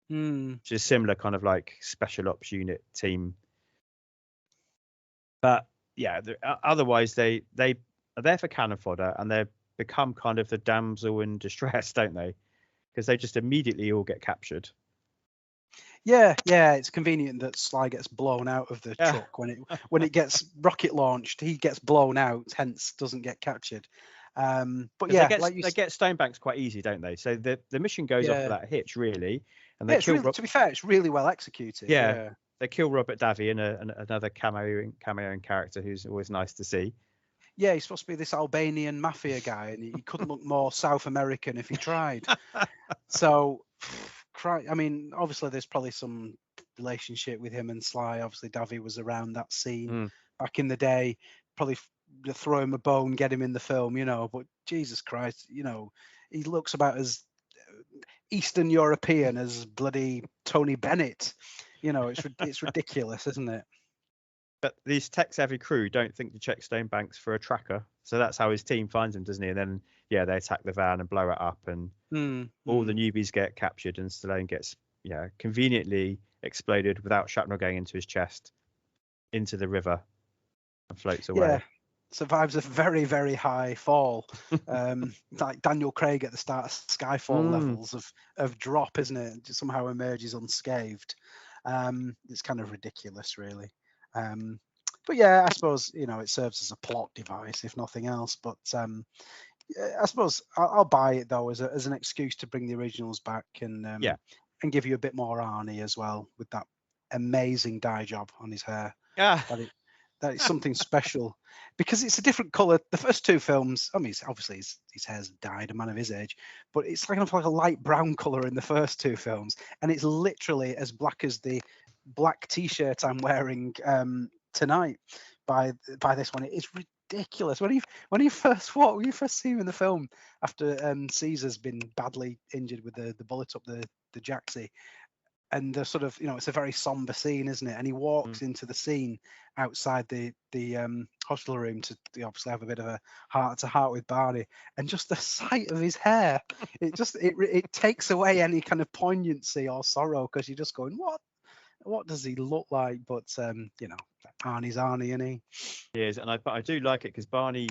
which is similar kind of like special ops unit team. But otherwise they are there for cannon fodder, and they become kind of the damsel in distress, don't they? Because they just immediately all get captured. Yeah, it's convenient that Sly gets blown out of the truck when it gets rocket launched. He gets blown out, hence doesn't get captured. But yeah, they get Stonebanks quite easy, don't they? So the mission goes off without a hitch, really. And they kill. To be fair, it's really well executed. Yeah. They kill Robert Davi and another cameoing character who's always nice to see. Yeah, he's supposed to be this Albanian mafia guy, and he couldn't look more South American if he tried. So, I mean, obviously there's probably some relationship with him and Sly. Obviously, Davi was around that scene back in the day. Probably throw him a bone, get him in the film, But Jesus Christ, he looks about as Eastern European as bloody Tony Bennett. It's ridiculous, isn't it? But these tech-savvy crew don't think to check Stonebanks for a tracker, so that's how his team finds him, doesn't he? And then, they attack the van and blow it up, and all the newbies get captured, and Stallone gets, conveniently exploded without shrapnel going into his chest, into the river, and floats away. Yeah, survives a very, very high fall, like Daniel Craig at the start of Skyfall levels of drop, isn't it? Just somehow emerges unscathed. It's kind of ridiculous, really. But I suppose it serves as a plot device if nothing else. But I suppose I'll buy it though as an excuse to bring the originals back and give you a bit more Arnie as well with that amazing dye job on his hair. That is something special because it's a different color. The first 2 films, I mean, obviously his hair's dyed, a man of his age, but it's like a light brown color in the first 2 films, and it's literally as black as the black t-shirt I'm wearing tonight by this one. It's ridiculous. When you first see him in the film after Caesar's been badly injured with the bullet up the jacksie, and the sort of it's a very somber scene, isn't it? And he walks into the scene outside the hospital room to obviously have a bit of a heart-to-heart with Barney, and just the sight of his hair, it takes away any kind of poignancy or sorrow, because you're just going, what does he look like? But Arnie's Arnie, isn't he? He is, but I do like it because Barney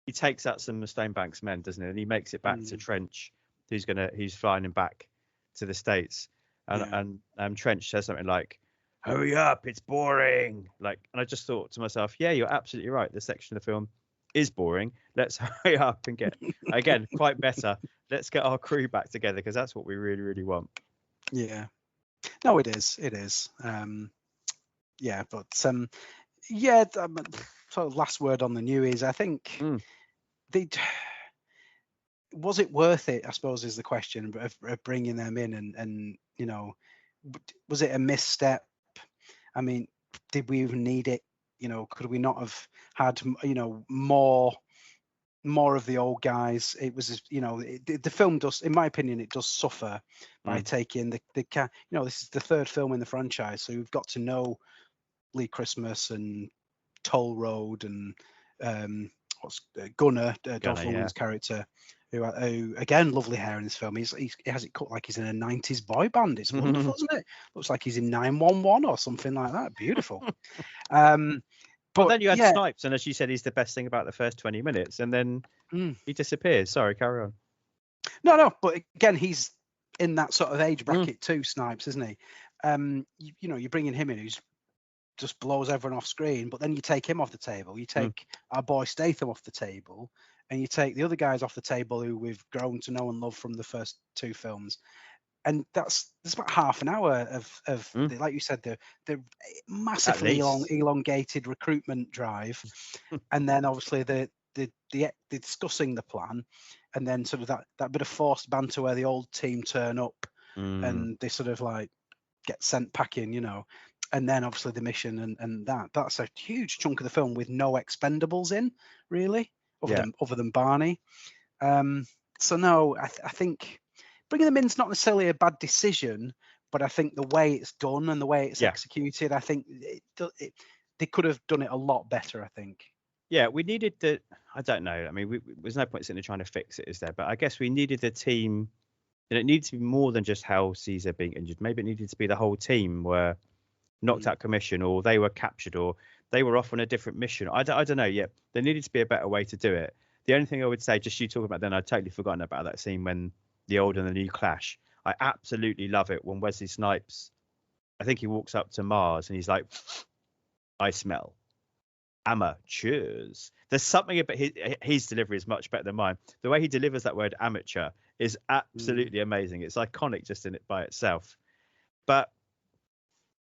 he takes out some of Stonebanks' men, doesn't he? And he makes it back to Trench, who's flying him back to the States. And Trench says something like, "Hurry up, it's boring." And I just thought to myself, yeah, you're absolutely right. This section of the film is boring. Let's hurry up and get, again, quite better. Let's get our crew back together, because that's what we really, really want. Yeah. No, it is. So last word on the newies, I think was it worth it, I suppose, is the question of bringing them in, and was it a misstep? I mean, did we even need it? Could we not have had more of the old guys? It was the film does, in my opinion, it does suffer by taking this is the 3rd film in the franchise, so we've got to know Lee Christmas and Toll Road and what's Gunner, Dolph Lundgren's character, who again, lovely hair in this film. He has it cut like he's in a 90s boy band. It's wonderful, isn't it? Looks like he's in 911 or something like that. Beautiful. But then you had yeah, Snipes, and as you said, he's the best thing about the first 20 minutes, and then he disappears. Sorry, carry on. No, but again, he's in that sort of age bracket too, Snipes, isn't he? You know, you're bringing him in who's just blows everyone off screen, but then you take him off the table. You take our boy Statham off the table, and you take the other guys off the table who we've grown to know and love from the first two films. And that's about half an hour of like you said, the massively elongated recruitment drive, and then obviously the discussing the plan, and then sort of that bit of forced banter where the old team turn up and they sort of like get sent packing, you know, and then obviously the mission and that's a huge chunk of the film with no Expendables in, really, other than Barney. So no, I think bringing them in is not necessarily a bad decision, but I think the way it's done and the way it's executed, I think they could have done it a lot better, I think. Yeah, we needed I don't know. I mean, there's no point sitting there trying to fix it, is there? But I guess we needed the team, and it needed to be more than just Hal Caesar being injured. Maybe it needed to be the whole team were knocked out commission, or they were captured, or they were off on a different mission. I don't know. Yeah, there needed to be a better way to do it. The only thing I would say, just you talking about then, I'd totally forgotten about that scene when the old and the new clash. I absolutely love it when Wesley Snipes, I think he walks up to Mars and he's like, I smell amateurs. There's something about his delivery is much better than mine. The way he delivers that word amateur is absolutely amazing. It's iconic just in it by itself. But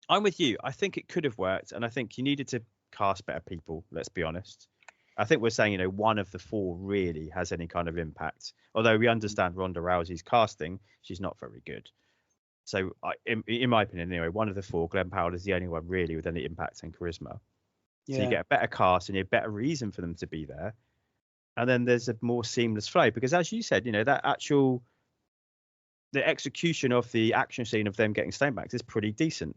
I'm with you. I think it could have worked, and I think you needed to cast better people, let's be honest. I think we're saying, one of the four really has any kind of impact. Although we understand Ronda Rousey's casting, she's not very good. So in my opinion, anyway, one of the four, Glenn Powell, is the only one really with any impact and charisma. So you get a better cast and a better reason for them to be there. And then there's a more seamless flow, because as you said, the execution of the action scene of them getting stonebacks is pretty decent.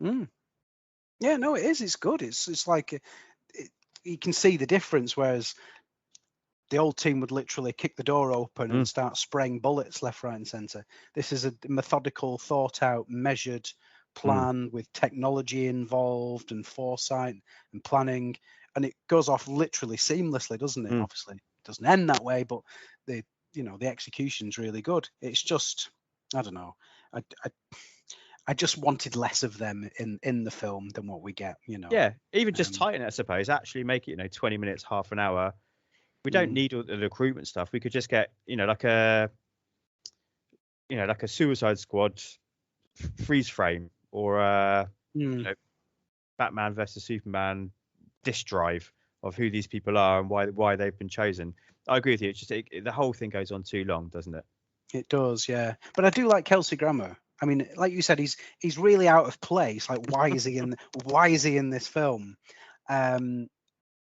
Yeah, no, it is. It's good. It's like you can see the difference, whereas the old team would literally kick the door open and start spraying bullets left, right, and centre. This is a methodical, thought out, measured plan with technology involved and foresight and planning, and it goes off literally seamlessly, doesn't it? Obviously it doesn't end that way, but the execution's really good. It's just, I don't know, I just wanted less of them in the film than what we get, Yeah, even just tighten it, I suppose. Actually make it, 20 minutes, half an hour. We don't need all the recruitment stuff. We could just get, like a Suicide Squad freeze frame, or Batman versus Superman disc drive of who these people are and why they've been chosen. I agree with you. It's just the whole thing goes on too long, doesn't it? It does, yeah. But I do like Kelsey Grammer. I mean, like you said, he's really out of place. Like, why is he in this film? And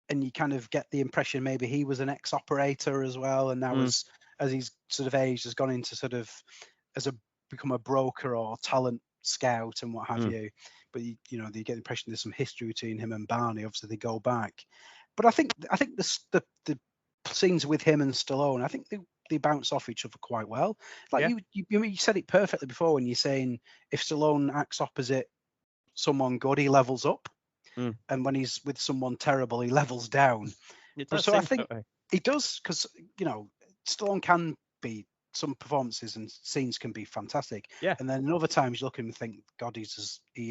you kind of get the impression maybe he was an ex-operator as well, and now as he's sort of aged, has gone into sort of become a broker or talent scout and what have you. But you get the impression there's some history between him and Barney. Obviously, they go back. But I think the scenes with him and Stallone, I think they bounce off each other quite well. Like you said it perfectly before when you're saying if Stallone acts opposite someone good, he levels up, and when he's with someone terrible, he levels down. So I think he does, because Stallone can be, some performances and scenes can be fantastic, and then in other times you look at him and think, God, he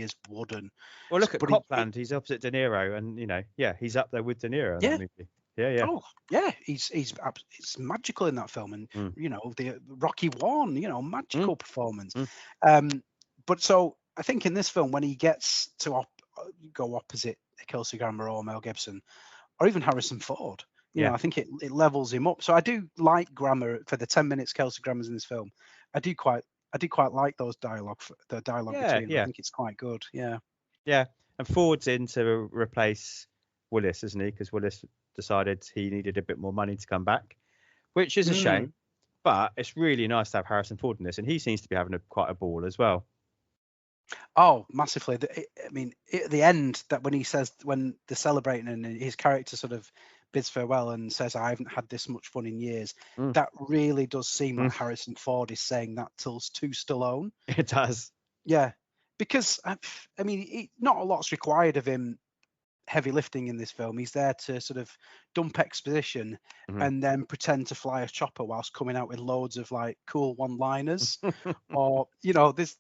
is wooden. Well, look at Copland. He's opposite De Niro, and he's up there with De Niro in that movie. Yeah. Oh, yeah. It's magical in that film, and the Rocky I, magical performance. But so I think in this film, when he gets to go opposite Kelsey Grammer or Mel Gibson, or even Harrison Ford, I think it levels him up. So I do like Grammer for the 10 minutes Kelsey Grammer's in this film. I do quite like those dialogue between them. I think it's quite good. Yeah. And Ford's in to replace Willis, isn't he? Because Willis decided he needed a bit more money to come back, which is a shame. But it's really nice to have Harrison Ford in this, and he seems to be having quite a ball as well. Oh, massively. I mean, at the end, that when they're celebrating and his character sort of bids farewell and says, "I haven't had this much fun in years." Mm. That really does seem like Harrison Ford is saying that to Stallone. It does. Yeah, because I mean, not a lot's required of him heavy lifting in this film. He's there to sort of dump exposition and then pretend to fly a chopper whilst coming out with loads of like cool one-liners. Or this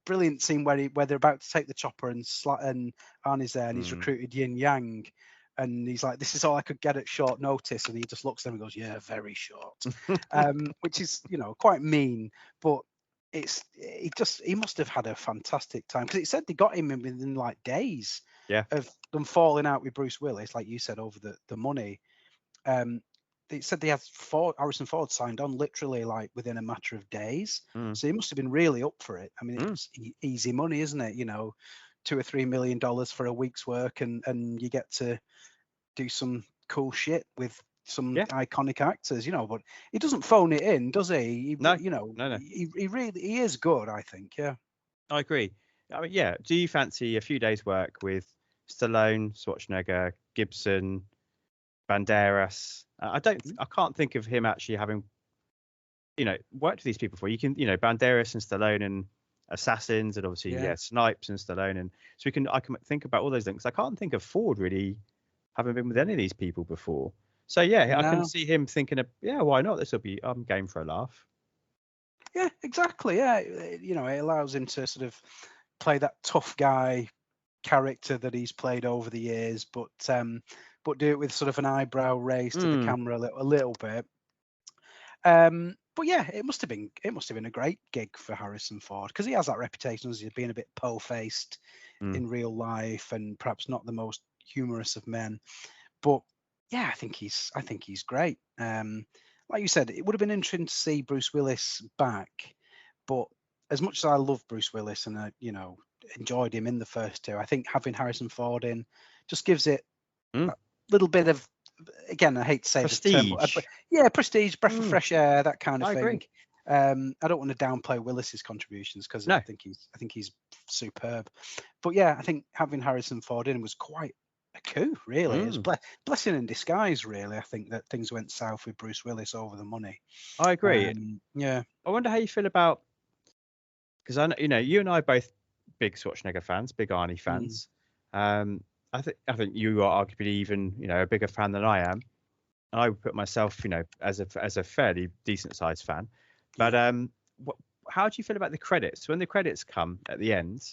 brilliant scene where they're about to take the chopper and Arnie's there and he's recruited Yin Yang. And he's like, "This is all I could get at short notice." And he just looks at him and goes, "Yeah, very short," which is, quite mean. But he must have had a fantastic time, because it said they got him within like days of them falling out with Bruce Willis, like you said, over the money. They said they had Harrison Ford signed on literally like within a matter of days. So he must have been really up for it. I mean, it was easy money, isn't it? $2 or $3 million for a week's work, and you get to do some cool shit with some iconic actors, but he doesn't phone it in, does he? No. He really is good, I think. Yeah, I agree. I mean, yeah. Do you fancy a few days' work with Stallone, Schwarzenegger, Gibson, Banderas? I can't think of him actually having, worked with these people before. You can, Banderas and Stallone and Assassins, and obviously Snipes and Stallone, and so I can think about all those things. I can't think of Ford really having been with any of these people before. So I can see him thinking of, why not? I'm game for a laugh. Yeah, exactly. Yeah, it allows him to sort of play that tough guy character that he's played over the years, but do it with sort of an eyebrow raised to the camera a little bit. But yeah, it must have been a great gig for Harrison Ford, because he has that reputation as being a bit po-faced in real life and perhaps not the most humorous of men. But yeah, I think he's great. Like you said, it would have been interesting to see Bruce Willis back, but as much as I love Bruce Willis and I enjoyed him in the first two, I think having Harrison Ford in just gives it a little bit of, again, I hate to say prestige. The term, prestige, breath of fresh air, that kind of thing. Agree. I don't want to downplay Willis's contributions, because I think he's superb. But yeah, I think having Harrison Ford in was quite a coup, really. It was blessing in disguise, really. I think that things went south with Bruce Willis over the money. I agree. I wonder how you feel about, because I know, you and I are both big Schwarzenegger fans, big Arnie fans. I think you are arguably even a bigger fan than I am. I would put myself as a fairly decent sized fan. But how do you feel about the credits? When the credits come at the end,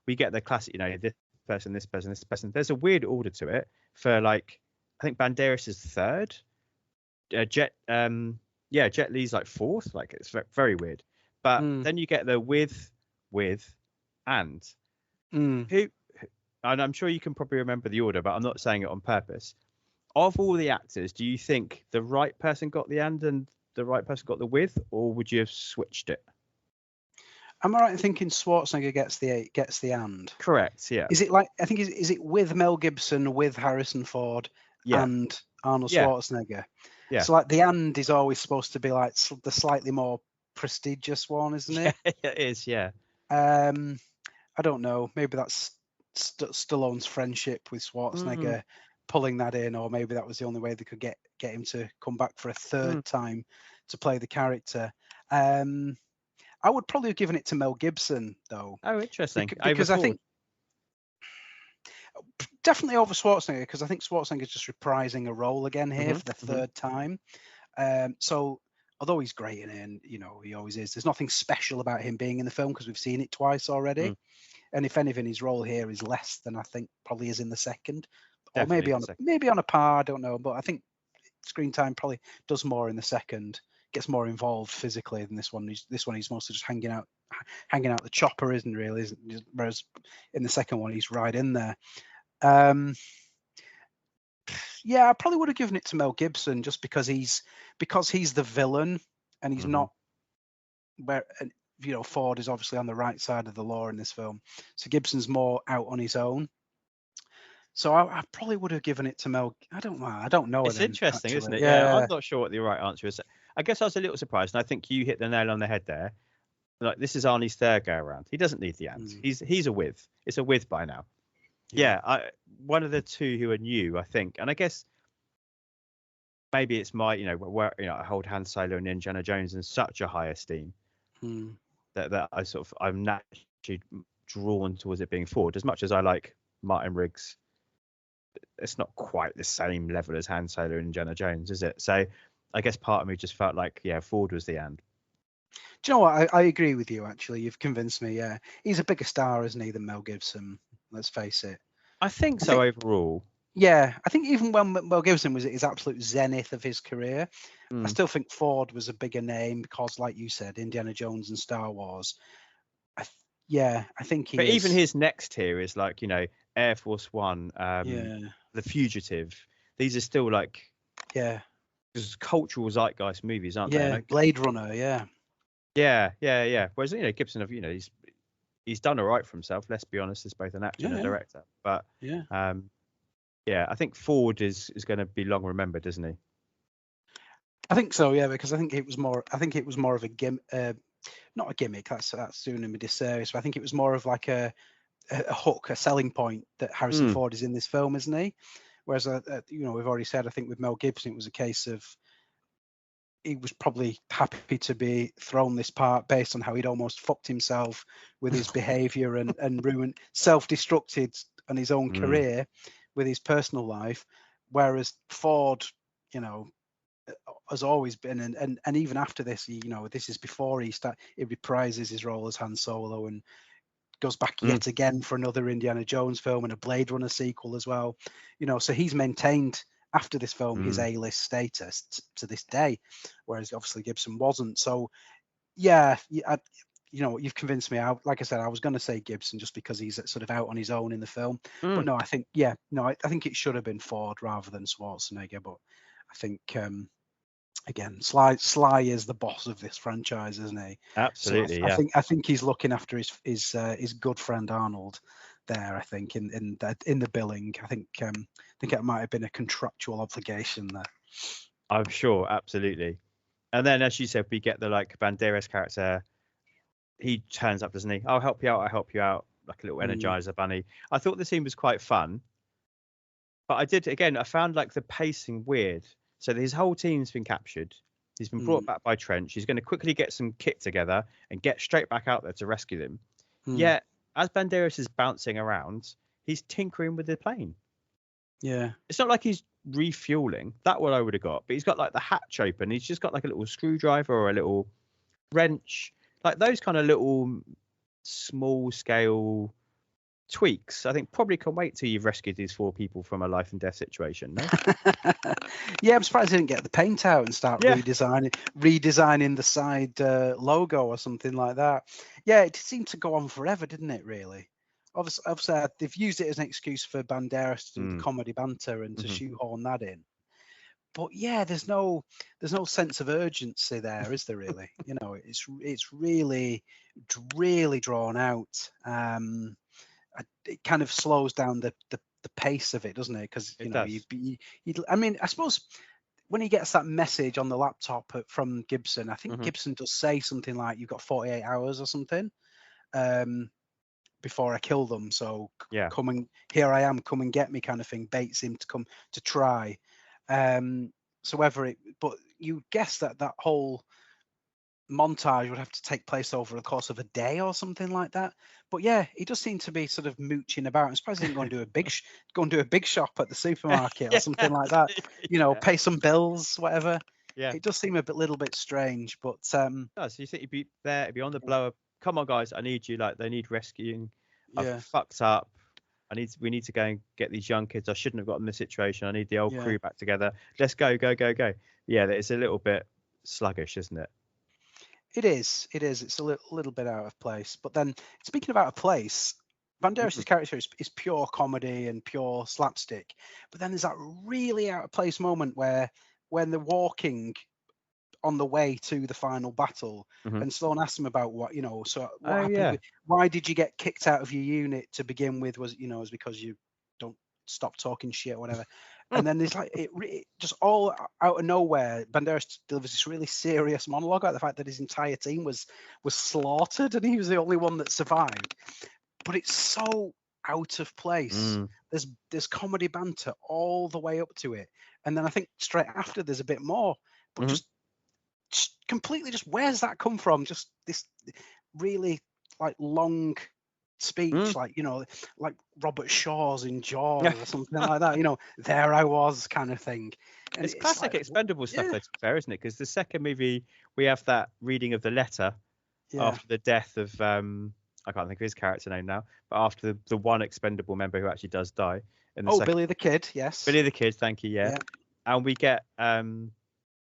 we get the classic, this person, this person, this person. There's a weird order to it. For like, I think Banderas is third. Jet Li's like fourth. Like, it's very weird. But then you get the with, and who. And I'm sure you can probably remember the order, but I'm not saying it on purpose. Of all the actors, do you think the right person got the and the right person got the with, or would you have switched it? Am I right in thinking Schwarzenegger gets the and? Correct. Yeah. Is it like, I think is it with Mel Gibson, with Harrison Ford, and Arnold Schwarzenegger? Yeah. So like the and is always supposed to be like the slightly more prestigious one, isn't it? It is. Yeah. I don't know. Maybe that's Stallone's friendship with Schwarzenegger pulling that in, or maybe that was the only way they could get him to come back for a third time to play the character. I would probably have given it to Mel Gibson, though. Oh, interesting. Because I think definitely over Schwarzenegger, because I think Schwarzenegger's just reprising a role again here for the third time. So although he's great in it, and he always is, there's nothing special about him being in the film because we've seen it twice already. And if anything, his role here is less than I think probably is in the second, Definitely or maybe on a par. I don't know, but I think screen time probably does more in the second, gets more involved physically than this one. This one he's mostly just hanging out the chopper, isn't really? Whereas in the second one he's right in there. Yeah, I probably would have given it to Mel Gibson just because he's the villain and he's not where. Ford is obviously on the right side of the law in this film, so Gibson's more out on his own. So I probably would have given it to Mel. I don't know. It's interesting, actually. Isn't it? Yeah, I'm not sure what the right answer is. I guess I was a little surprised, and I think you hit the nail on the head there. Like, this is Arnie's third go around. He doesn't need the and. He's a with. It's a with by now. Yeah, one of the two who are new, I think, and I guess maybe it's my, where I hold Han Solo and Indiana Jones in such a high esteem that I'm naturally drawn towards it being Ford. As much as I like Martin Riggs, it's not quite the same level as Han Solo and Indiana Jones, is it? So I guess part of me just felt like, Ford was the end. Do you know what? I agree with you, actually. You've convinced me. Yeah, he's a bigger star, isn't he, than Mel Gibson? Let's face it. I think so overall. Yeah, I think even when Mel Gibson was at his absolute zenith of his career, I still think Ford was a bigger name because, like you said, Indiana Jones and Star Wars. I think he But is. even his next tier is like, Air Force One, The Fugitive. These are still like just cultural zeitgeist movies, aren't they? Yeah, Blade Runner. Yeah. Yeah. Whereas Gibson, he's done all right for himself. Let's be honest, as both an actor and a director. But I think Ford is going to be long remembered, isn't he? I think so, yeah, because I think it was more of a not a gimmick. That's doing him a disservice. But I think it was more of like a hook, a selling point that Harrison Ford is in this film, isn't he? Whereas we've already said, I think with Mel Gibson, it was a case of he was probably happy to be thrown this part based on how he'd almost fucked himself with his behavior and ruined, self-destructed on his own career with his personal life. Whereas Ford, has always been, and even after this, this is before he reprises his role as Han Solo and goes back yet again for another Indiana Jones film and a Blade Runner sequel as well. So he's maintained after this film his A-list status to this day, whereas obviously Gibson wasn't. So you've convinced me. Like I said, I was going to say Gibson just because he's sort of out on his own in the film. But no, I think I think it should have been Ford rather than Schwarzenegger. But I think again, Sly is the boss of this franchise, isn't he? Absolutely. So I think he's looking after his good friend Arnold there. I think in the billing. I think it might have been a contractual obligation there. I'm sure, absolutely. And then, as you said, we get the Banderas character. He turns up, doesn't he? I'll help you out, like a little Energizer bunny. I thought the scene was quite fun, but I found the pacing weird. So his whole team's been captured. He's been brought back by Trench. He's going to quickly get some kit together and get straight back out there to rescue them. Yet, as Banderas is bouncing around, he's tinkering with the plane. Yeah. It's not like he's refueling. That one I would have got. But he's got the hatch open. He's just got a little screwdriver or a little wrench. Those kind of little small scale tweaks, I think probably can wait till you've rescued these 4 people from a life and death situation. No? Yeah, I'm surprised they didn't get the paint out and start redesigning the side logo or something like that. Yeah, it seemed to go on forever, didn't it? Really. Obviously, they've used it as an excuse for Banderas to do the comedy banter and to shoehorn that in. But yeah, there's no sense of urgency there, is there? Really, it's really drawn out. It kind of slows down the pace of it, doesn't it? Because I suppose when he gets that message on the laptop from Gibson, I think Gibson does say something like, "You've got 48 hours or something before I kill them. So here I am, come and get me," kind of thing. Baits him to come to try. But you guess that whole montage would have to take place over the course of a day or something like that. But yeah, he does seem to be sort of mooching about. I'm surprised he didn't go and do a big shop at the supermarket or something like that. Pay some bills, whatever. Yeah, it does seem a little bit strange, but so you think he'd be there, he'd be on the blower. Come on, guys, I need you. They need rescuing. I've fucked up. We need to go and get these young kids. I shouldn't have gotten in this situation. I need the old crew back together. Let's go. Yeah, it's a little bit sluggish, isn't it? It is. It's a little bit out of place. But then, speaking of out of place, Banderas' character is pure comedy and pure slapstick. But then there's that really out of place moment when they're walking on the way to the final battle, and Sloane asks him about what happened. Why did you get kicked out of your unit to begin with? Was because you don't stop talking shit or whatever. And then there's it just all out of nowhere, Banderas delivers this really serious monologue about the fact that his entire team was slaughtered and he was the only one that survived. But it's so out of place. There's comedy banter all the way up to it, and then I think straight after there's a bit more, but just completely, just where's that come from? Just this really like long speech, like, you know, like Robert Shaw's in Jaws or something like that, you know, there I was kind of thing. And it's classic like, Expendable stuff, though, to be fair, isn't it? Because the second movie, we have that reading of the letter after the death of I can't think of his character name now, but after the one expendable member who actually does die. In the Billy the Kid, yes. Billy the Kid, thank you, yeah. And we get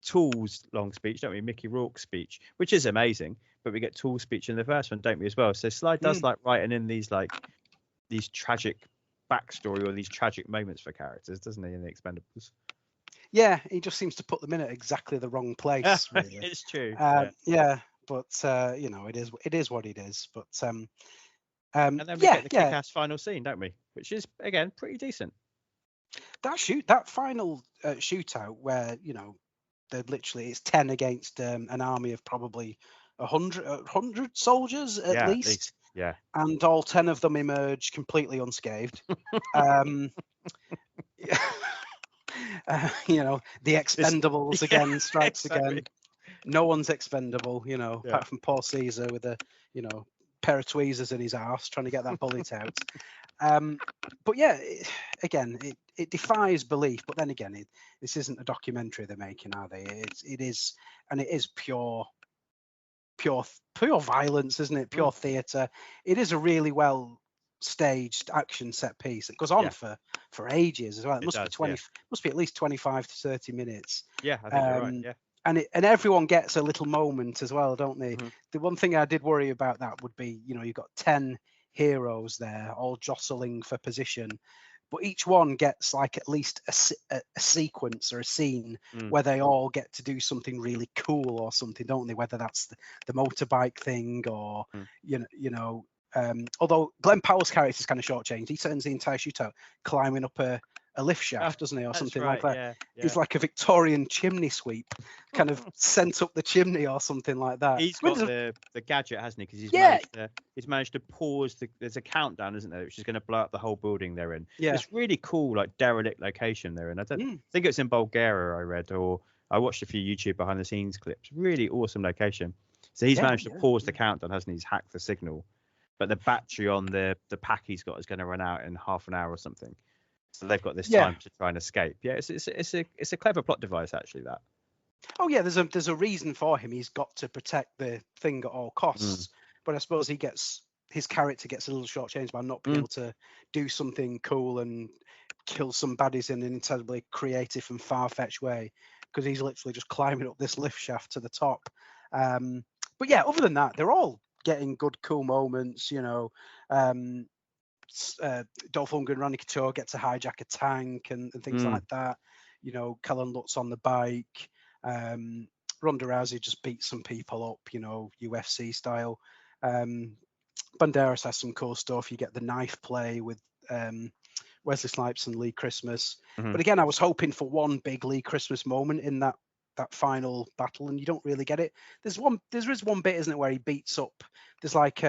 Tool's long speech, don't we? Mickey Rourke's speech, which is amazing, but we get Tool's speech in the first one, don't we, as well? So Sly does like writing in these tragic backstory or these tragic moments for characters, doesn't he, in the Expendables? Yeah, he just seems to put them in at exactly the wrong place. Really. It's true. But you know, it is what it is. But and then we get the kick-ass final scene, don't we? Which is again pretty decent. That final shootout where, you know, they're literally, it's 10 against an army of probably 100 soldiers at least. Yeah. And all 10 of them emerge completely unscathed. You know, the Expendables again strikes again. No one's expendable, you know, apart from poor Caesar with a, you know, pair of tweezers in his arse trying to get that bullet out. But yeah, again, it defies belief. But then again, this isn't a documentary they're making, are they? It is pure violence, isn't it? Pure theatre. It is a really well staged action set piece. It goes on for ages as well. It must be at least 25 to 30 minutes. Yeah, I think you're right. Yeah. And everyone gets a little moment as well, don't they? The one thing I did worry about that would be, you know, you've got 10 heroes there all jostling for position, but each one gets like at least a sequence or a scene where they all get to do something really cool or something, don't they? Whether that's the motorbike thing or you know. Although Glenn Powell's character is kind of shortchanged, he spends the entire shootout climbing up a lift shaft, doesn't he, or something like that? Yeah. He's like a Victorian chimney sweep, kind of sent up the chimney or something like that. He's got the gadget, hasn't he? Because he's managed to pause there's a countdown, isn't there, which is going to blow up the whole building they're in. Yeah, it's really cool, like derelict location they're in. I don't think it's in Bulgaria, I read, or I watched a few YouTube behind the scenes clips. Really awesome location. So he's managed to pause the countdown, hasn't he? He's hacked the signal, but the battery on the pack he's got is going to run out in half an hour or something. So they've got this time to try and escape. Yeah, it's a clever plot device, actually, that. Oh yeah, there's a reason for him. He's got to protect the thing at all costs. But I suppose his character gets a little shortchanged by not being able to do something cool and kill some baddies in an incredibly creative and far-fetched way, because he's literally just climbing up this lift shaft to the top. But yeah, other than that, they're all getting good, cool moments, you know. Dolph Lundgren and Randy Couture get to hijack a tank and things like that. You know, Kellen Lutz on the bike. Ronda Rousey just beats some people up, you know, UFC style. Banderas has some cool stuff. You get the knife play with Wesley Snipes and Lee Christmas. But again, I was hoping for one big Lee Christmas moment in that final battle, and you don't really get it. There is one bit, isn't it, where he beats up. There's like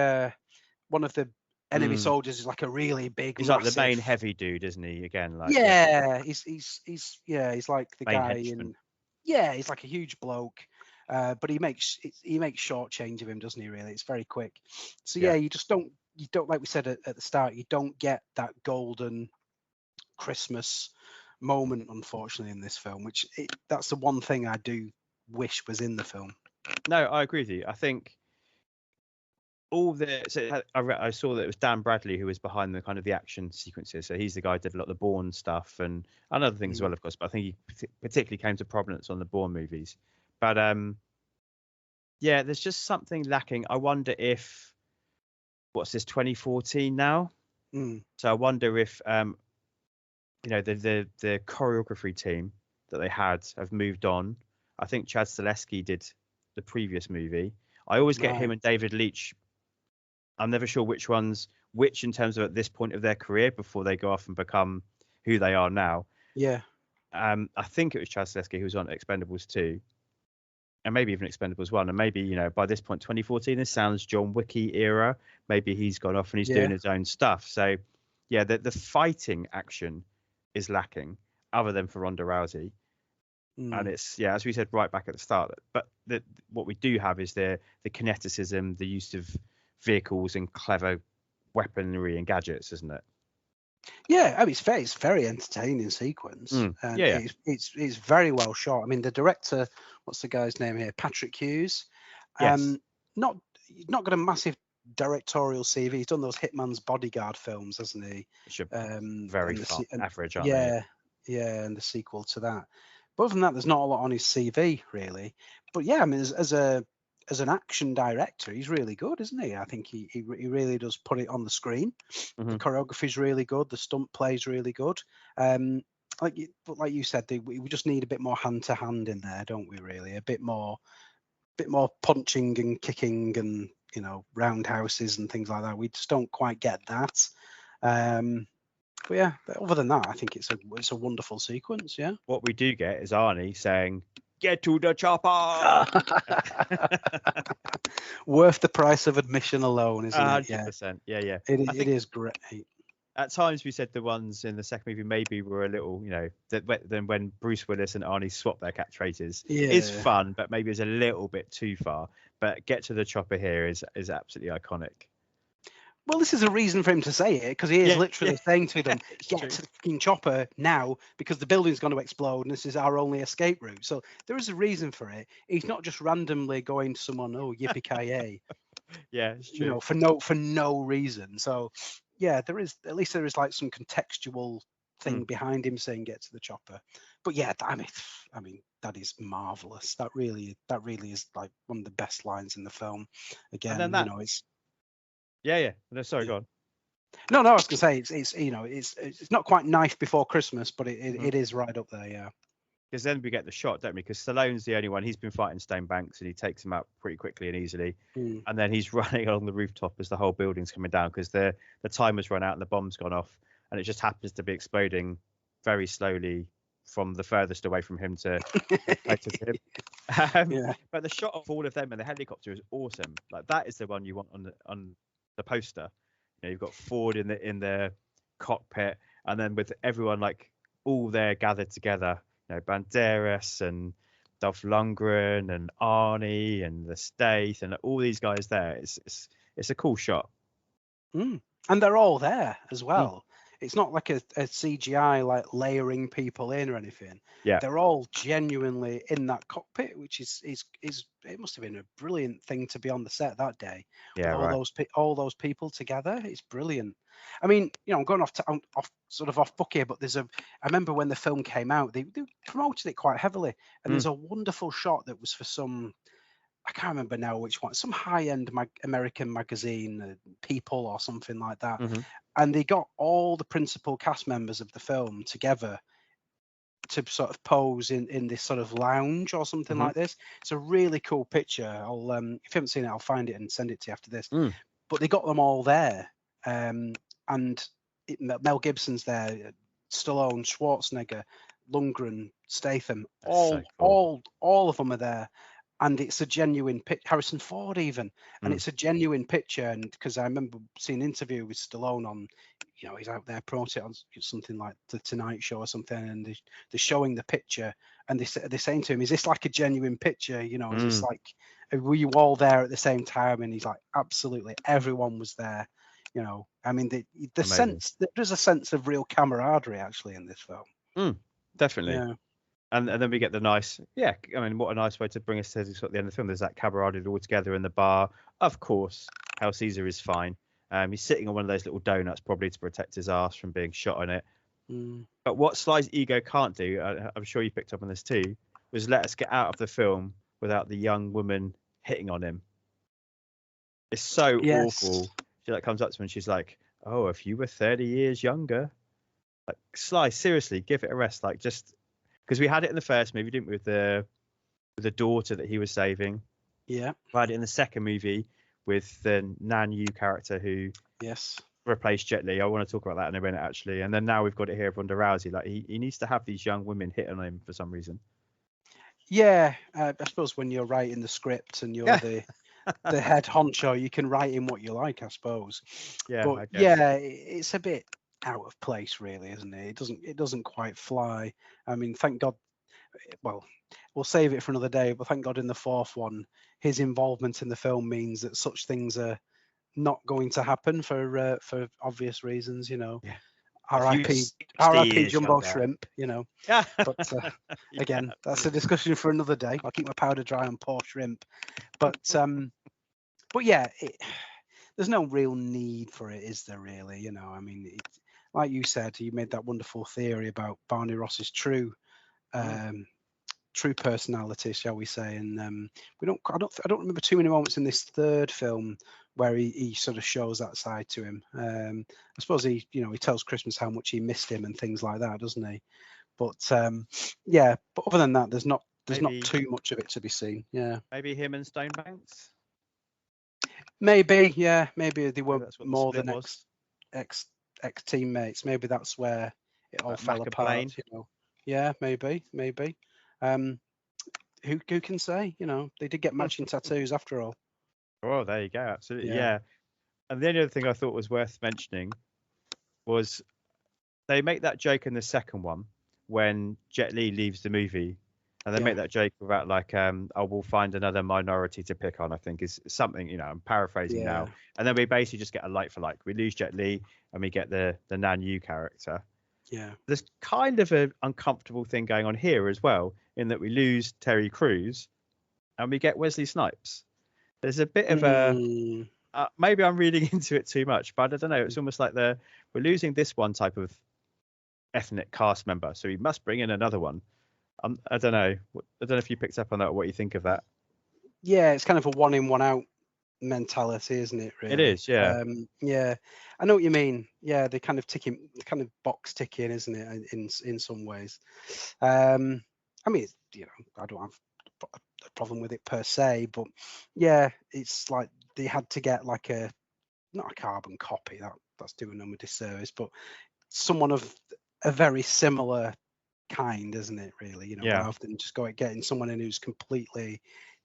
one of the enemy soldiers is like a really big. He's massive, like the main heavy dude, isn't he? Again, like he's like the guy henchman. He's like a huge bloke, but he makes short change of him, doesn't he? Really, it's very quick. So you just don't like we said at the start, you don't get that golden Christmas moment, unfortunately, in this film. That's the one thing I do wish was in the film. No, I agree with you. I think. I saw that it was Dan Bradley who was behind the kind of the action sequences. So he's the guy who did a lot of the Bourne stuff and other things as well, of course. But I think he particularly came to prominence on the Bourne movies. But there's just something lacking. I wonder if what's this 2014 now? So I wonder if you know the choreography team that they had have moved on. I think Chad Stahelski did the previous movie. I always get him and David Leitch. I'm never sure which in terms of at this point of their career before they go off and become who they are now. Yeah. I think it was Chad Stahelski who was on Expendables 2 and maybe even Expendables 1. And maybe, you know, by this point, 2014, this sounds John Wicky era. Maybe he's gone off and he's doing his own stuff. So yeah, the fighting action is lacking, other than for Ronda Rousey. And it's, yeah, as we said right back at the start, but what we do have is the kineticism, the use of vehicles and clever weaponry and gadgets, isn't it? Yeah, I mean, it's very entertaining sequence. And yeah. It's very well shot. I mean, the director, what's the guy's name here? Patrick Hughes. Yes. Not got a massive directorial CV. He's done those Hitman's Bodyguard films, hasn't he? Very average, aren't they? Yeah, and the sequel to that. But other than that, there's not a lot on his CV really. But yeah, I mean, as an action director, he's really good, isn't he? I think he really does put it on the screen. The choreography's really good. The stunt play's really good. Like you said, we just need a bit more hand to hand in there, don't we? Really, a bit more punching and kicking and roundhouses and things like that. We just don't quite get that. But yeah, other than that, I think it's a wonderful sequence. Yeah. What we do get is Arnie saying, "Get to the chopper." Worth the price of admission alone, isn't it? 100%. Yeah. It is great. At times we said the ones in the second movie maybe were a little, then when Bruce Willis and Arnie swap their catchphrases is fun, but maybe it's a little bit too far. But get to the chopper here is absolutely iconic. Well, this is a reason for him to say it, because he is literally saying to them, get to the fucking chopper now, because the building's going to explode and this is our only escape route. So there is a reason for it. He's not just randomly going to someone, oh, yippee-ki-yay. Yeah, it's true. For no reason. So yeah, there is like some contextual thing behind him saying get to the chopper. But yeah, I mean that is marvelous. That really is like one of the best lines in the film. Again, it's Yeah. No, sorry, go on. No, I was gonna say it's not quite Knife Before Christmas, but it is right up there, yeah. Because then we get the shot, don't we? Because Stallone's the only one. He's been fighting Stone Banks and he takes him out pretty quickly and easily. And then he's running along the rooftop as the whole building's coming down because the timer's run out and the bomb's gone off, and it just happens to be exploding very slowly from the furthest away from him to him. But the shot of all of them and the helicopter is awesome. Like that is the one you want on the poster. You've got Ford in the cockpit, and then with everyone like all there gathered together, Banderas and Dolph Lundgren and Arnie and the Stath and all these guys there. It's a cool shot. And they're all there as well. It's not like a CGI like layering people in or anything. Yeah, they're all genuinely in that cockpit, which is it must have been a brilliant thing to be on the set that day. Yeah, all those people together. It's brilliant. I mean, I'm going off book here, but I remember when the film came out, they promoted it quite heavily, and there's a wonderful shot that was for some, I can't remember now which one, some high-end American magazine, People or something like that. And they got all the principal cast members of the film together to sort of pose in this sort of lounge or something like this. It's a really cool picture. I'll if you haven't seen it, I'll find it and send it to you after this. But they got them all there, and Mel Gibson's there, Stallone, Schwarzenegger, Lundgren, Statham, all of them are there. And it's a genuine picture, Harrison Ford even, and it's a genuine picture. And because I remember seeing an interview with Stallone on, he's out there promoting on something like The Tonight Show or something, and they're showing the picture, and they're saying to him, "Is this like a genuine picture? Is this like, were you all there at the same time?" And he's like, "Absolutely, everyone was there." I mean, the sense, there's a sense of real camaraderie actually in this film. Definitely. Yeah. And then we get the nice, I mean, what a nice way to bring us to sort of the end of the film. There's that camaraderie all together in the bar. Of course, Hail Caesar is fine. He's sitting on one of those little donuts, probably to protect his ass from being shot on it. But what Sly's ego can't do, I'm sure you picked up on this too, was let us get out of the film without the young woman hitting on him. It's so awful. She comes up to him and she's like, "Oh, if you were 30 years younger." Like, Sly, seriously, give it a rest. Like, just... Because we had it in the first movie, didn't we, with the daughter that he was saving. Yeah. We had it in the second movie with the Nan Yu character who replaced Jet Li. I want to talk about that in a minute, actually. And then now we've got it here with Ronda Rousey. Like, he needs to have these young women hit on him for some reason. Yeah, I suppose when you're writing the script and you're the head honcho, you can write in what you like, I suppose. Yeah, but yeah, it's a bit out of place, really, isn't it? It doesn't quite fly. I mean, thank God. Well, we'll save it for another day, but thank God in the fourth one, his involvement in the film means that such things are not going to happen for obvious reasons, you know. Yeah. R.I.P. Jumbo Shrimp, you know. Yeah. But again, that's a discussion for another day. I'll keep my powder dry on poor shrimp. But yeah, there's no real need for it, is there? Really, you know. I mean, like you said, you made that wonderful theory about Barney Ross's true personality, shall we say? And I don't remember too many moments in this third film where he sort of shows that side to him. I suppose he tells Christmas how much he missed him and things like that, doesn't he? But yeah, but other than that, there's not too much of it to be seen. Yeah, maybe him and Stonebanks. Maybe they were more than ex teammates. Maybe that's where it all fell apart. You know, yeah, maybe. Who can say? You know, they did get matching tattoos after all. Oh, there you go. Absolutely, yeah. And the only other thing I thought was worth mentioning was they make that joke in the second one when Jet Li leaves the movie, and they make that joke about like, we'll find another minority to pick on. I think is something, you know, I'm paraphrasing now. And then we basically just get a like for like. We lose Jet Li and we get the Nan Yu character. Yeah. There's kind of an uncomfortable thing going on here as well, in that we lose Terry Crews and we get Wesley Snipes. There's a bit of a maybe I'm reading into it too much, but I don't know. It's almost like we're losing this one type of ethnic cast member, so we must bring in another one. I don't know. I don't know if you picked up on that or what you think of that. Yeah, it's kind of a one in, one out mentality, isn't it? Really, it is. Yeah. Yeah, I know what you mean. Yeah, they kind of box ticking, isn't it? In some ways. I mean, you know, I don't have a problem with it per se, but yeah, it's like they had to get like not a carbon copy. That's doing them a disservice, but someone of a very similar kind, isn't it? Really, you know, rather than just getting someone in who's completely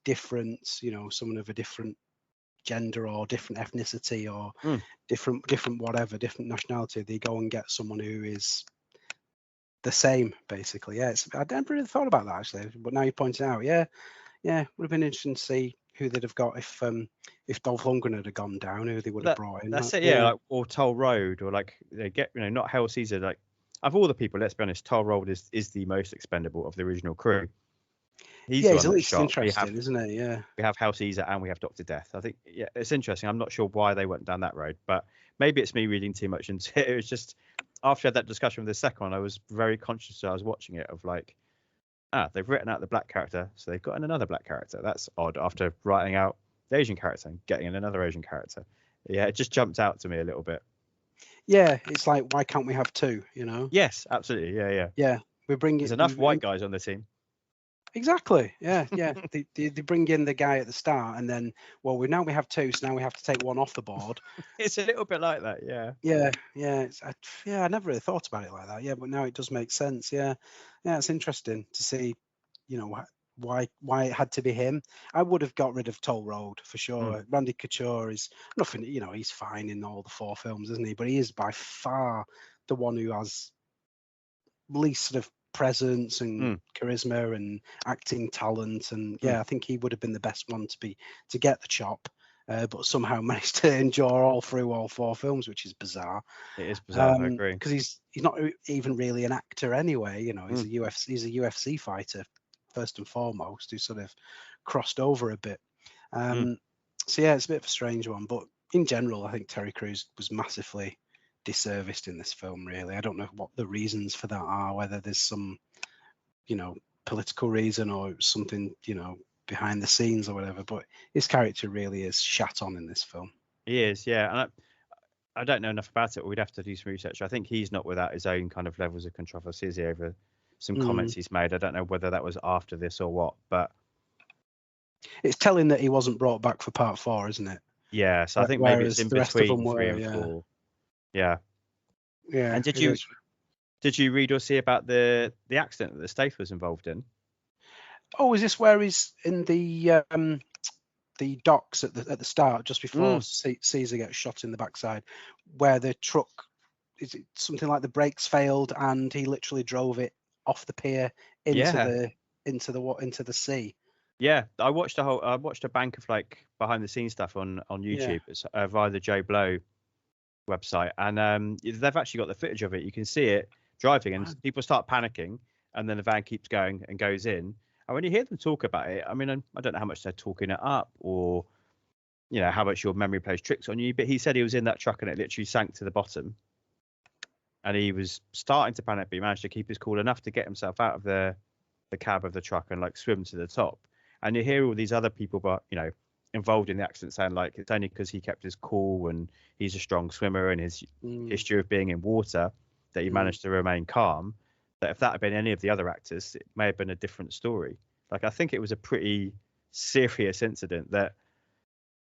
different, you know, someone of a different gender or different ethnicity or different whatever, different nationality. They go and get someone who is the same, basically. Yeah, I never really thought about that actually, but now you point it out. Yeah, would have been interesting to see who they'd have got if Dolph Lundgren had gone down, who they would have brought in. That's it, yeah. Like, or Toll Road, or like they get, you know, not Hell Caesar. Like of all the people, let's be honest, Toll Road is the most expendable of the original crew. He's at least interesting, isn't he? Yeah. We have Hell Caesar and we have Dr. Death. I think it's interesting. I'm not sure why they went down that road, but maybe it's me reading too much into it. It was just after I had that discussion with the second one, I was very conscious as I was watching it of like, they've written out the black character, so they've got in another black character. That's odd after writing out the Asian character and getting in another Asian character. Yeah, it just jumped out to me a little bit. Yeah, it's like, why can't we have two, you know? Yes, absolutely. Yeah. There's enough white guys on the team. Exactly. Yeah. they bring in the guy at the start, and then, well, we have two, so now we have to take one off the board. It's a little bit like that. Yeah. I never really thought about it like that. Yeah, but now it does make sense. Yeah, it's interesting to see, you know, why it had to be him. I would have got rid of Toll Road for sure. Randy Couture is nothing, you know, he's fine in all the 4 films, isn't he? But he is by far the one who has least sort of presence and charisma and acting talent, and I think he would have been the best one to get the chop, but somehow managed to endure all through all 4 films, which is bizarre. It is bizarre. I agree, because he's not even really an actor anyway. You know, he's a UFC fighter first and foremost, who sort of crossed over a bit. So yeah, it's a bit of a strange one, but in general, I think Terry Crews was massively disserviced in this film. Really, I don't know what the reasons for that are, whether there's some, you know, political reason or something, you know, behind the scenes or whatever, but his character really is shat on in this film. He is, yeah. And I don't know enough about it. We'd have to do some research. I think he's not without his own kind of levels of controversy, is he, over some comments he's made. I don't know whether that was after this or what, but it's telling that he wasn't brought back for part 4, isn't it? Yeah, so I think maybe it's in between 3 and 4. Yeah. And did you read or see about the accident that the Stath was involved in? Oh, is this where he's in the docks at the start, just before Caesar gets shot in the backside, where the truck is it something like the brakes failed and he literally drove it off the pier into the sea. Yeah, I watched a bank of like behind the scenes stuff on YouTube. It's via the Joe Blow website, and they've actually got the footage of it. You can see it driving, and people start panicking, and then the van keeps going and goes in. And when you hear them talk about it, I mean, I don't know how much they're talking it up, or how much your memory plays tricks on you. But he said he was in that truck and it literally sank to the bottom, and he was starting to panic, but he managed to keep his cool enough to get himself out of the cab of the truck and like swim to the top. And you hear all these other people, but involved in the accident, saying like it's only because he kept his cool and he's a strong swimmer and his history of being in water that he managed to remain calm. That if that had been any of the other actors, it may have been a different story. Like, I think it was a pretty serious incident that,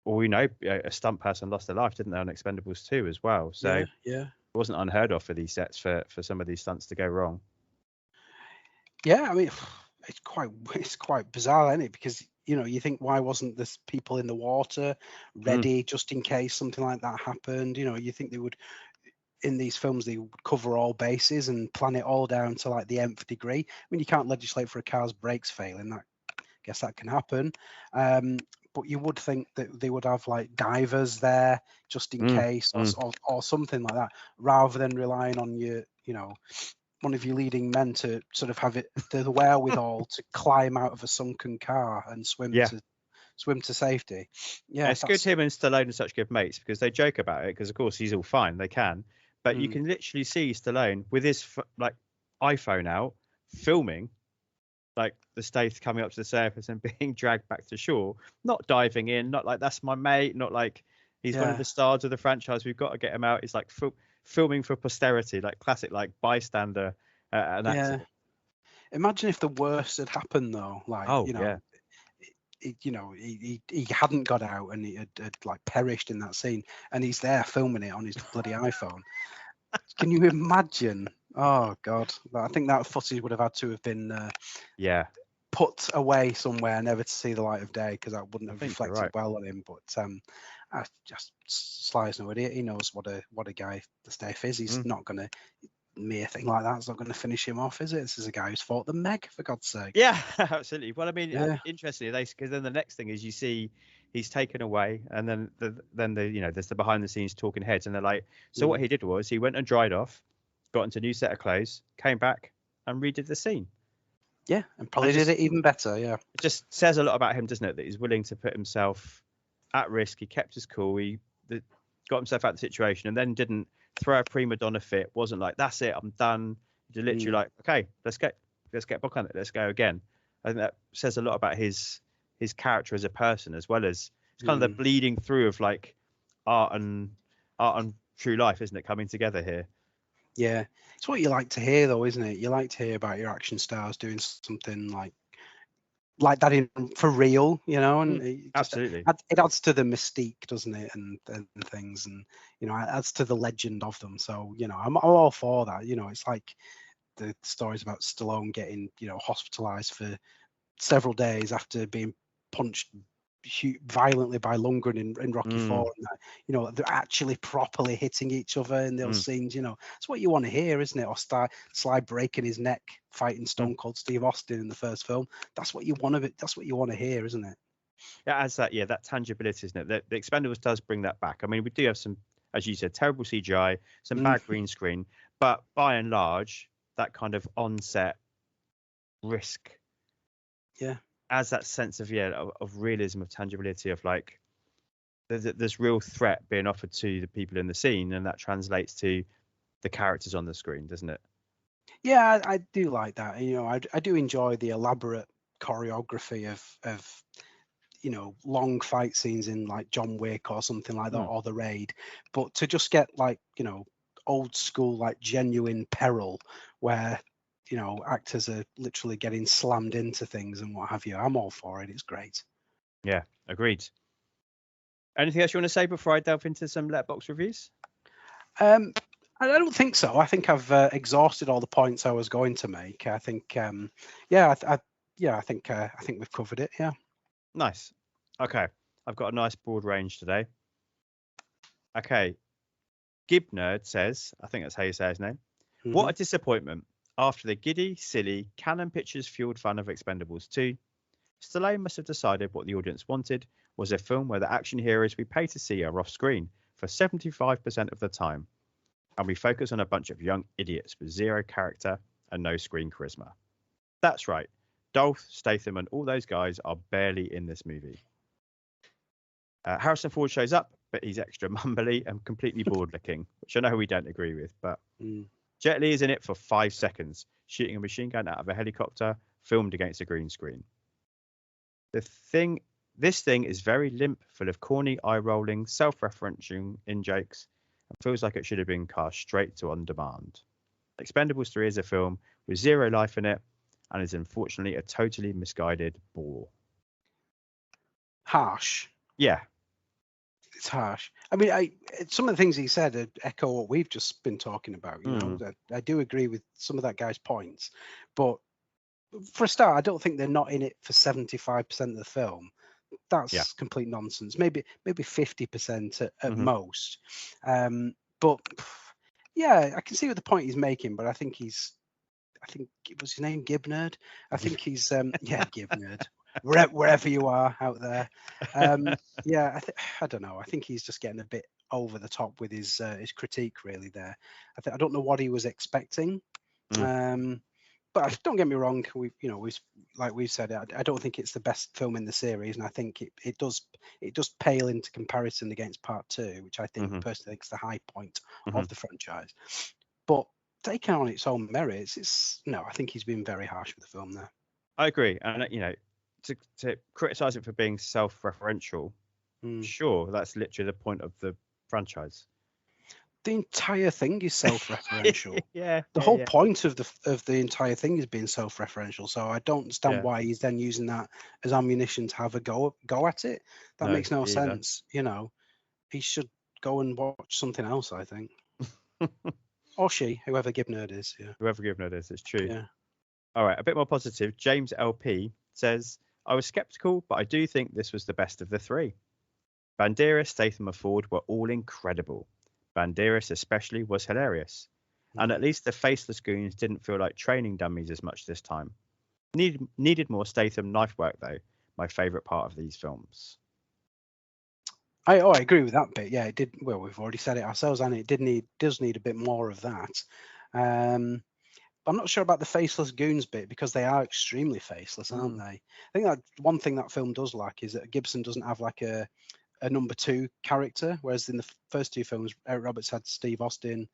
well, we know a stunt person lost their life, didn't they, on Expendables 2 as well? So it wasn't unheard of for these sets for some of these stunts to go wrong. Yeah, I mean, it's quite bizarre, isn't it? Because you think, why wasn't this people in the water ready just in case something like that happened? You think they would, in these films, they would cover all bases and plan it all down to like the nth degree. I mean, you can't legislate for a car's brakes failing. I guess that can happen. But you would think that they would have like divers there just in case or something like that, rather than relying on one of your leading men to sort of have the wherewithal to climb out of a sunken car and swim to safety. Yeah, it's good him and Stallone are such good mates, because they joke about it, because of course he's all fine, they can, but you can literally see Stallone with his like iPhone out filming like the Stath coming up to the surface and being dragged back to shore, not diving in, not like that's my mate, not like he's one of the stars of the franchise, we've got to get him out. It's like filming for posterity, like classic like bystander accident. Imagine if the worst had happened though, like he hadn't got out and he had like perished in that scene, and he's there filming it on his bloody iPhone. Can you imagine? Oh God, I think that footage would have had to have been put away somewhere, never to see the light of day, because that wouldn't have reflected well on him. But just Sly is no idiot. He knows what a guy the Stath is. He's not gonna, mere thing like that's not going to finish him off, is it? This is a guy who's fought the Meg, for God's sake. Yeah, absolutely. Well, I mean, interestingly, because then the next thing is you see he's taken away, and then there's the behind the scenes talking heads, and they're like, so what he did was he went and dried off, got into a new set of clothes, came back and redid the scene. Yeah, and probably did it even better. Yeah, it just says a lot about him, doesn't it? That he's willing to put himself at risk. He kept his cool. He got himself out of the situation, and then didn't throw a prima donna fit. Wasn't like, that's it, I'm done. He's literally like, okay, let's get back on it, let's go again. I think that says a lot about his character as a person, as well as it's kind of the bleeding through of like art and true life, isn't it, coming together here? Yeah, it's what you like to hear though, isn't it? You like to hear about your action stars doing something like that for real, and absolutely it adds to the mystique, doesn't it, and things, and it adds to the legend of them. So I'm all for that. It's like the stories about Stallone getting hospitalized for several days after being punched violently by Lundgren in Rocky 4, and they're actually properly hitting each other in those scenes. It's what you want to hear, isn't it? Or Sly breaking his neck fighting Stone Cold Steve Austin in the first film. That's what you want to hear, isn't it? Yeah, as that tangibility, isn't it? The Expendables does bring that back. I mean, we do have some, as you said, terrible CGI, some bad green screen, but by and large, that kind of on-set risk as that sense of realism, of tangibility, of like there's real threat being offered to the people in the scene, and that translates to the characters on the screen, doesn't it? Yeah, I do like that. I do enjoy the elaborate choreography of long fight scenes in like John Wick or something like that, or The Raid, but to just get like old school, like genuine peril where actors are literally getting slammed into things and what have you, I'm all for it. It's great. Yeah, agreed. Anything else you want to say before I delve into some Letterboxd reviews? I don't think so. I think I've exhausted all the points I was going to make. I think I think we've covered it. Yeah. Nice. Okay, I've got a nice broad range today. Okay, Gibnerd says, I think that's how you say his name. What a disappointment. After the giddy, silly, Canon Pictures fueled fun of Expendables 2, Stallone must have decided what the audience wanted was a film where the action heroes we pay to see are off screen for 75% of the time, and we focus on a bunch of young idiots with zero character and no screen charisma. That's right. Dolph, Statham, and all those guys are barely in this movie. Harrison Ford shows up, but he's extra mumbly and completely bored-looking, which I know we don't agree with, but Jet Li is in it for 5 seconds, shooting a machine gun out of a helicopter, filmed against a green screen. This thing is very limp, full of corny, eye-rolling, self-referencing in-jokes, and feels like it should have been cast straight to on demand. Expendables 3 is a film with zero life in it, and is unfortunately a totally misguided bore. Harsh. Yeah. It's harsh. I mean, some of the things he said echo what we've just been talking about. You know, I do agree with some of that guy's points, but for a start, I don't think they're not in it for 75% of the film. That's complete nonsense. Maybe 50% at most. But yeah, I can see what the point he's making, but I think it was his name Gibnerd. I think he's Gibnerd. Wherever you are out there. I don't know. I think he's just getting a bit over the top with his critique really there. I don't know what he was expecting. But don't get me wrong, we've said, I don't think it's the best film in the series, and I think it does pale into comparison against Part 2, which I think personally think is the high point of the franchise. But taking on its own merits, I think he's been very harsh with the film there. I agree, and to criticize it for being self-referential, sure, that's literally the point of the franchise. The entire thing is self-referential. The whole point of the entire thing is being self-referential. So I don't understand why he's then using that as ammunition to have a go at it. That makes no sense. He should go and watch something else, I think. Or she, whoever Gibnerd is. Yeah. Whoever Gibnerd is, it's true. Yeah. All right, a bit more positive. James LP says, I was skeptical, but I do think this was the best of the three. Banderas, Statham, and Ford were all incredible. Banderas especially was hilarious. And at least the faceless goons didn't feel like training dummies as much this time. Needed more Statham knife work, though. My favourite part of these films. I agree with that bit. Yeah, it did. Well, we've already said it ourselves, and it does need a bit more of that. I'm not sure about the faceless goons bit because they are extremely faceless, aren't they? I think that one thing that film does lack is that Gibson doesn't have like a number two character, whereas in the first two films, Eric Roberts had Steve Austin,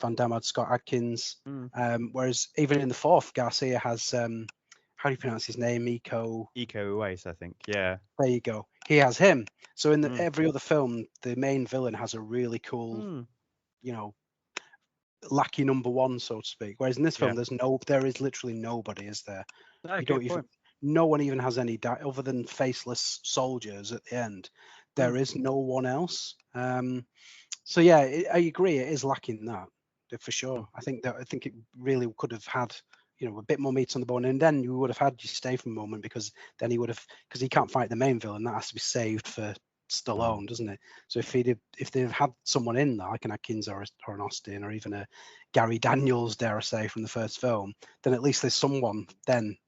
Van Damme had Scott Adkins, whereas even in the fourth, Garcia has how do you pronounce his name? Iko Uwais, I think. Yeah. There you go. He has him. So in every other film, the main villain has a really cool, lackey number one, so to speak. Whereas in this film, there is literally nobody, is there? No one even has any other than faceless soldiers at the end. There is no one else. So yeah, I agree. It is lacking that for sure. I think it really could have had a bit more meat on the bone, and then you would have had your Statham moment because then he can't fight the main villain. That has to be saved for Stallone, doesn't it? So if they'd had someone in there like an Atkins or an Austin or even a Gary Daniels, dare I say, from the first film, then at least there's someone then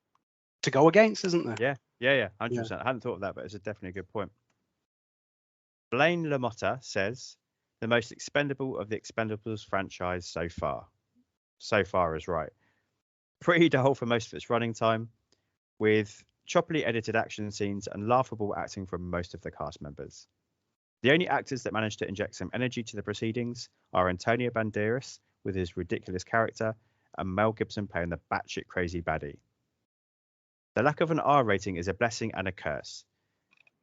to go against, isn't there? Yeah, 100%. I hadn't thought of that, but it's definitely a good point. Blaine Lamotta says, the most expendable of the Expendables franchise so far. So far is right. Pretty dull for most of its running time, with choppily edited action scenes and laughable acting from most of the cast members. The only actors that managed to inject some energy to the proceedings are Antonio Banderas with his ridiculous character and Mel Gibson playing the batshit crazy baddie. The lack of an R rating is a blessing and a curse.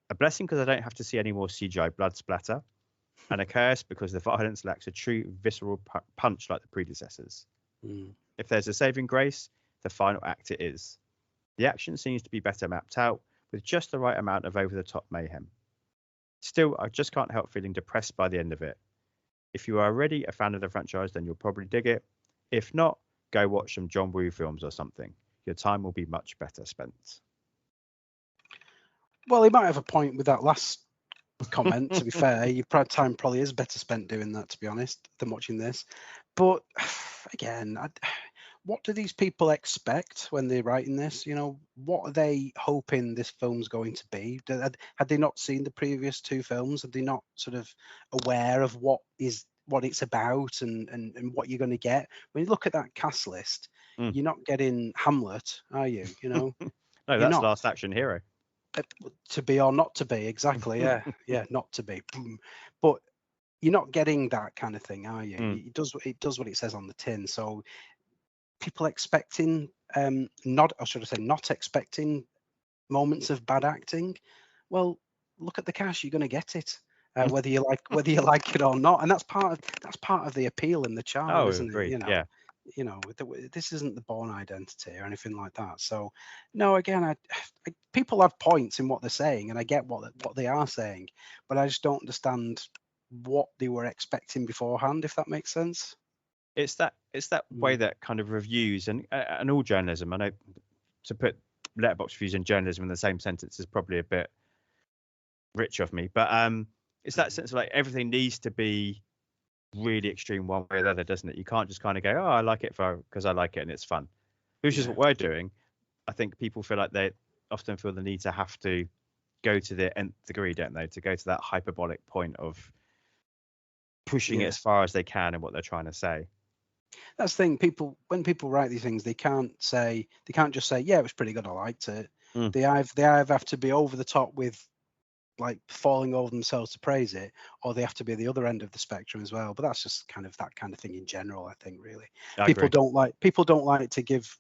A blessing because I don't have to see any more CGI blood splatter, and a curse because the violence lacks a true visceral punch like the predecessors. If there's a saving grace, the final act it is. The action seems to be better mapped out, with just the right amount of over-the-top mayhem. Still, I just can't help feeling depressed by the end of it. If you are already a fan of the franchise, then you'll probably dig it. If not, go watch some John Woo films or something. Your time will be much better spent. Well, he might have a point with that last comment. To be fair, your time probably is better spent doing that, to be honest, than watching this. But again, what do these people expect when they're writing this? You know, what are they hoping this film's going to be? Had they not seen the previous two films? Are they not sort of aware of what it's about and what you're going to get? When you look at that cast list, you're not getting Hamlet, are you? You know, No, you're that's not. Last Action Hero. To be or not to be, exactly. Yeah, not to be. But you're not getting that kind of thing, are you? It does what it says on the tin. So people expecting not expecting moments of bad acting. Well, look at the cast, you're going to get it. Whether you like it or not, and that's part of the appeal and the charm, isn't Agreed. it? You know, this isn't the Bourne Identity or anything like that. So no, again, people have points in what they're saying, and I get what they are saying, but I just don't understand what they were expecting beforehand, if that makes sense. It's that way that kind of reviews and all journalism. I know to put letterbox reviews and journalism in the same sentence is probably a bit rich of me, but it's that sense of like everything needs to be really extreme one way or the other, doesn't it? You can't just kind of go, oh, I like it because I like it and it's fun, which is what we're doing. I think people feel like they often feel the need to have to go to the nth degree, don't they, to go to that hyperbolic point of pushing it as far as they can in what they're trying to say. That's the thing. When people write these things, they can't just say, yeah, it was pretty good, I liked it. They either have to be over the top with like falling over themselves to praise it, or they have to be the other end of the spectrum as well. But that's just kind of that kind of thing in general, I think. Really, people don't like to give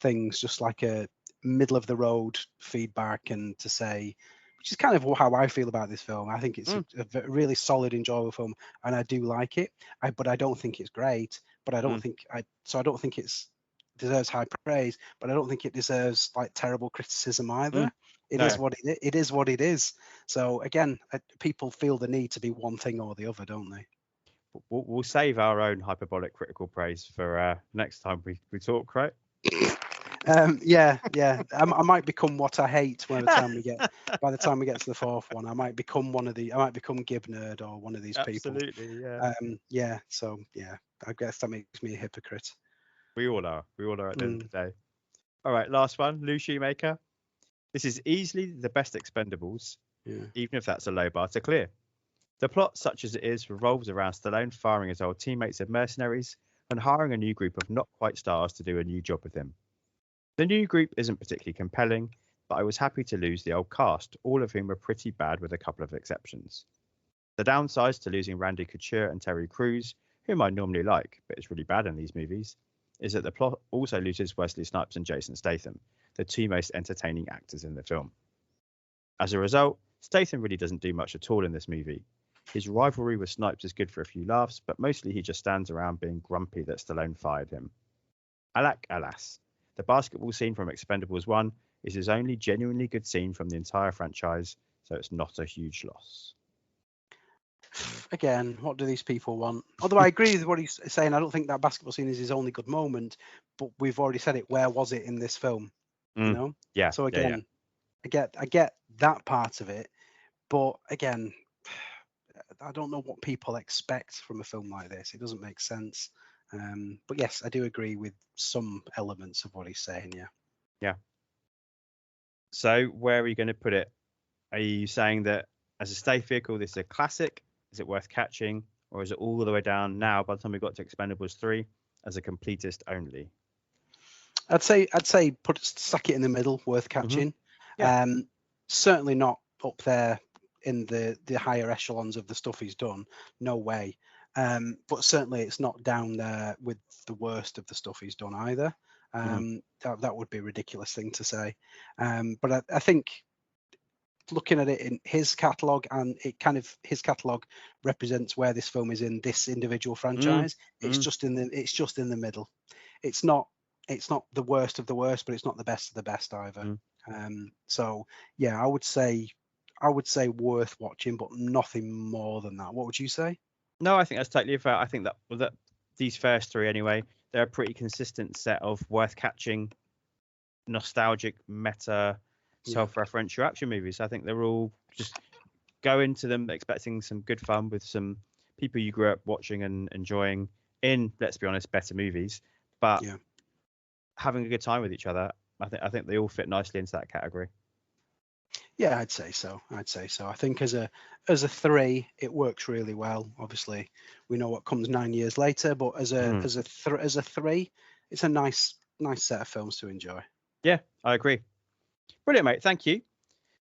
things just like a middle of the road feedback and to say, which is kind of how I feel about this film. I think it's a really solid, enjoyable film, and I do like it. But I don't think it's great. But I don't think it deserves high praise. But I don't think it deserves like terrible criticism either. It is what it is. So again, people feel the need to be one thing or the other, don't they? We'll save our own hyperbolic critical praise for next time we talk, right? Yeah. I might become what I hate by the time we get to the fourth one. I might become Gib Nerd or one of these people. Absolutely, yeah. So yeah, I guess that makes me a hypocrite. We all are at the end of the day. All right, last one, Lou Shoemaker. This is easily the best Expendables, even if that's a low bar to clear. The plot, such as it is, revolves around Stallone firing his old teammates of mercenaries and hiring a new group of not quite stars to do a new job with him. The new group isn't particularly compelling, but I was happy to lose the old cast, all of whom were pretty bad with a couple of exceptions. The downsides to losing Randy Couture and Terry Crews, whom I normally like, but it's really bad in these movies, is that the plot also loses Wesley Snipes and Jason Statham, the two most entertaining actors in the film. As a result, Statham really doesn't do much at all in this movie. His rivalry with Snipes is good for a few laughs, but mostly he just stands around being grumpy that Stallone fired him. Alack, alas. The basketball scene from Expendables 1 is his only genuinely good scene from the entire franchise, so it's not a huge loss. Again, what do these people want? Although I agree with what he's saying, I don't think that basketball scene is his only good moment, but we've already said it. Where was it in this film? You know? Yeah. So again, I get that part of it, but again, I don't know what people expect from a film like this. It doesn't make sense. But yes, I do agree with some elements of what he's saying. Yeah. So where are you going to put it? Are you saying that as a Stath vehicle, this is a classic? Is it worth catching? Or is it all the way down now by the time we got to Expendables 3 as a completist only? I'd say stuck it in the middle, worth catching. Certainly not up there in the higher echelons of the stuff he's done. No way. But certainly it's not down there with the worst of the stuff he's done either. That would be a ridiculous thing to say. But I think looking at it in his catalogue, and his catalogue represents where this film is in this individual franchise. It's just in the middle. It's not the worst of the worst, but it's not the best of the best either. So yeah, I would say worth watching, but nothing more than that. What would you say? No, I think that's totally fair. I think that these first three anyway, they're a pretty consistent set of worth catching, nostalgic, meta, self-referential action movies. I think they're all just go into them expecting some good fun with some people you grew up watching and enjoying in, let's be honest, better movies, but having a good time with each other. I think they all fit nicely into that category. Yeah, I'd say so. I think as a 3, it works really well. Obviously, we know what comes 9 years later, but as a 3, it's a nice set of films to enjoy. Yeah, I agree. Brilliant, mate. Thank you.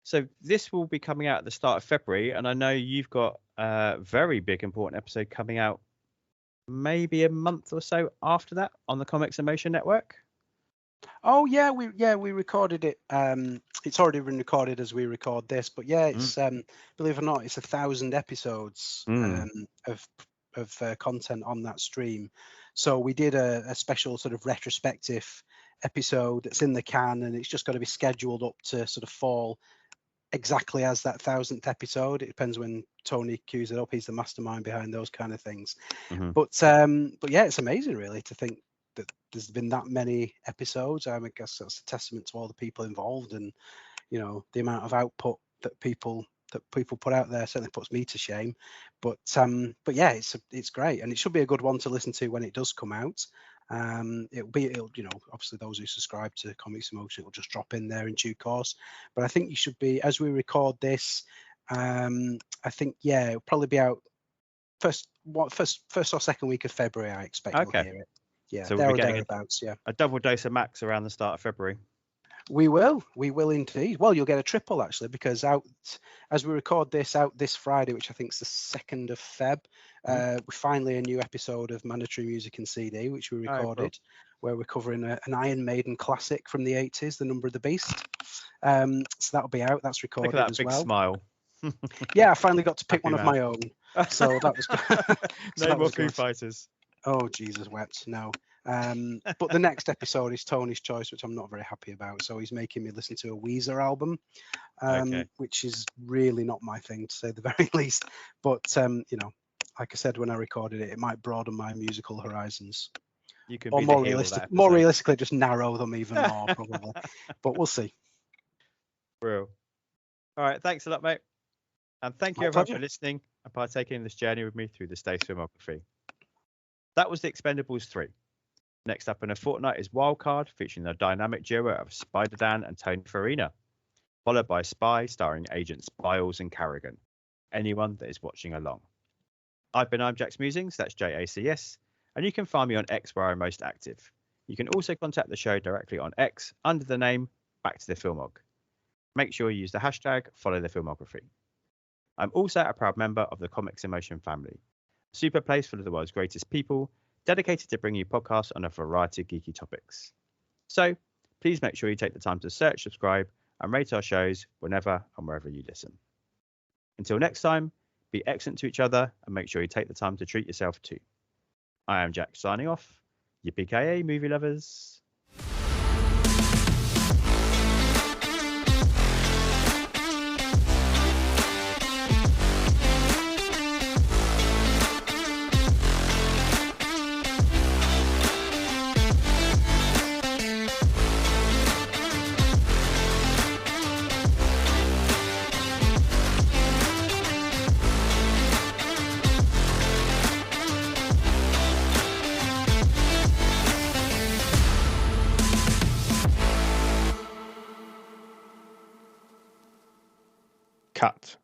So this will be coming out at the start of February, and I know you've got a very big, important episode coming out maybe a month or so after that on the Comics in Motion Network. Oh yeah, we recorded it. It's already been recorded as we record this, but yeah, it's believe it or not, it's 1,000 episodes of content on that stream. So we did a special sort of retrospective episode that's in the can, and it's just got to be scheduled up to sort of fall exactly as that 1,000th episode. It depends when Tony cues it up. He's the mastermind behind those kind of things. But yeah, it's amazing really to think that there's been that many episodes. I guess that's a testament to all the people involved, and the amount of output that people put out there certainly puts me to shame. But yeah, it's great, and it should be a good one to listen to when it does come out. It'll obviously those who subscribe to Comics in Motion, it'll just drop in there in due course. But I think you should be, as we record this, I think it'll probably be out first or second week of February. I expect you'll hear it. Yeah, so we'll be getting thereabouts. A double dose of Max around the start of February. We will indeed. Well, you'll get a triple actually, because as we record this, out this Friday, which I think is the 2nd of Feb, finally a new episode of Mandatory Music and CD, which we recorded, where we're covering an Iron Maiden classic from the 80s, The Number of the Beast. So that'll be out. That's recorded. Look at that as big well. Smile. Yeah, I finally got to pick one of my own. So that was no more Foo Fighters. Oh Jesus wept. No. But the next episode is Tony's choice, which I'm not very happy about. So he's making me listen to a Weezer album, which is really not my thing, to say the very least. But like I said when I recorded it, it might broaden my musical horizons. You can or be more realistically, just narrow them even more, probably. But we'll see. Real. All right, thanks a lot, mate. And thank you everyone for listening and partaking in this journey with me through the Stath filmography. That was The Expendables 3. Next up in a fortnight is Wildcard, featuring the dynamic duo of Spider-Dan and Tony Farina, followed by Spy, starring agents Biles and Carrigan. Anyone that is watching along. I'm Jack's Musings, that's JACS, and you can find me on X where I'm most active. You can also contact the show directly on X under the name Back to the Filmog. Make sure you use the hashtag #FollowTheFilmography. I'm also a proud member of the Comics in Motion family, a super place full of the world's greatest people, dedicated to bringing you podcasts on a variety of geeky topics. So please make sure you take the time to search, subscribe, and rate our shows whenever and wherever you listen. Until next time, be excellent to each other and make sure you take the time to treat yourself too. I am Jack signing off. Yippee-ki-yay, movie lovers. Cut.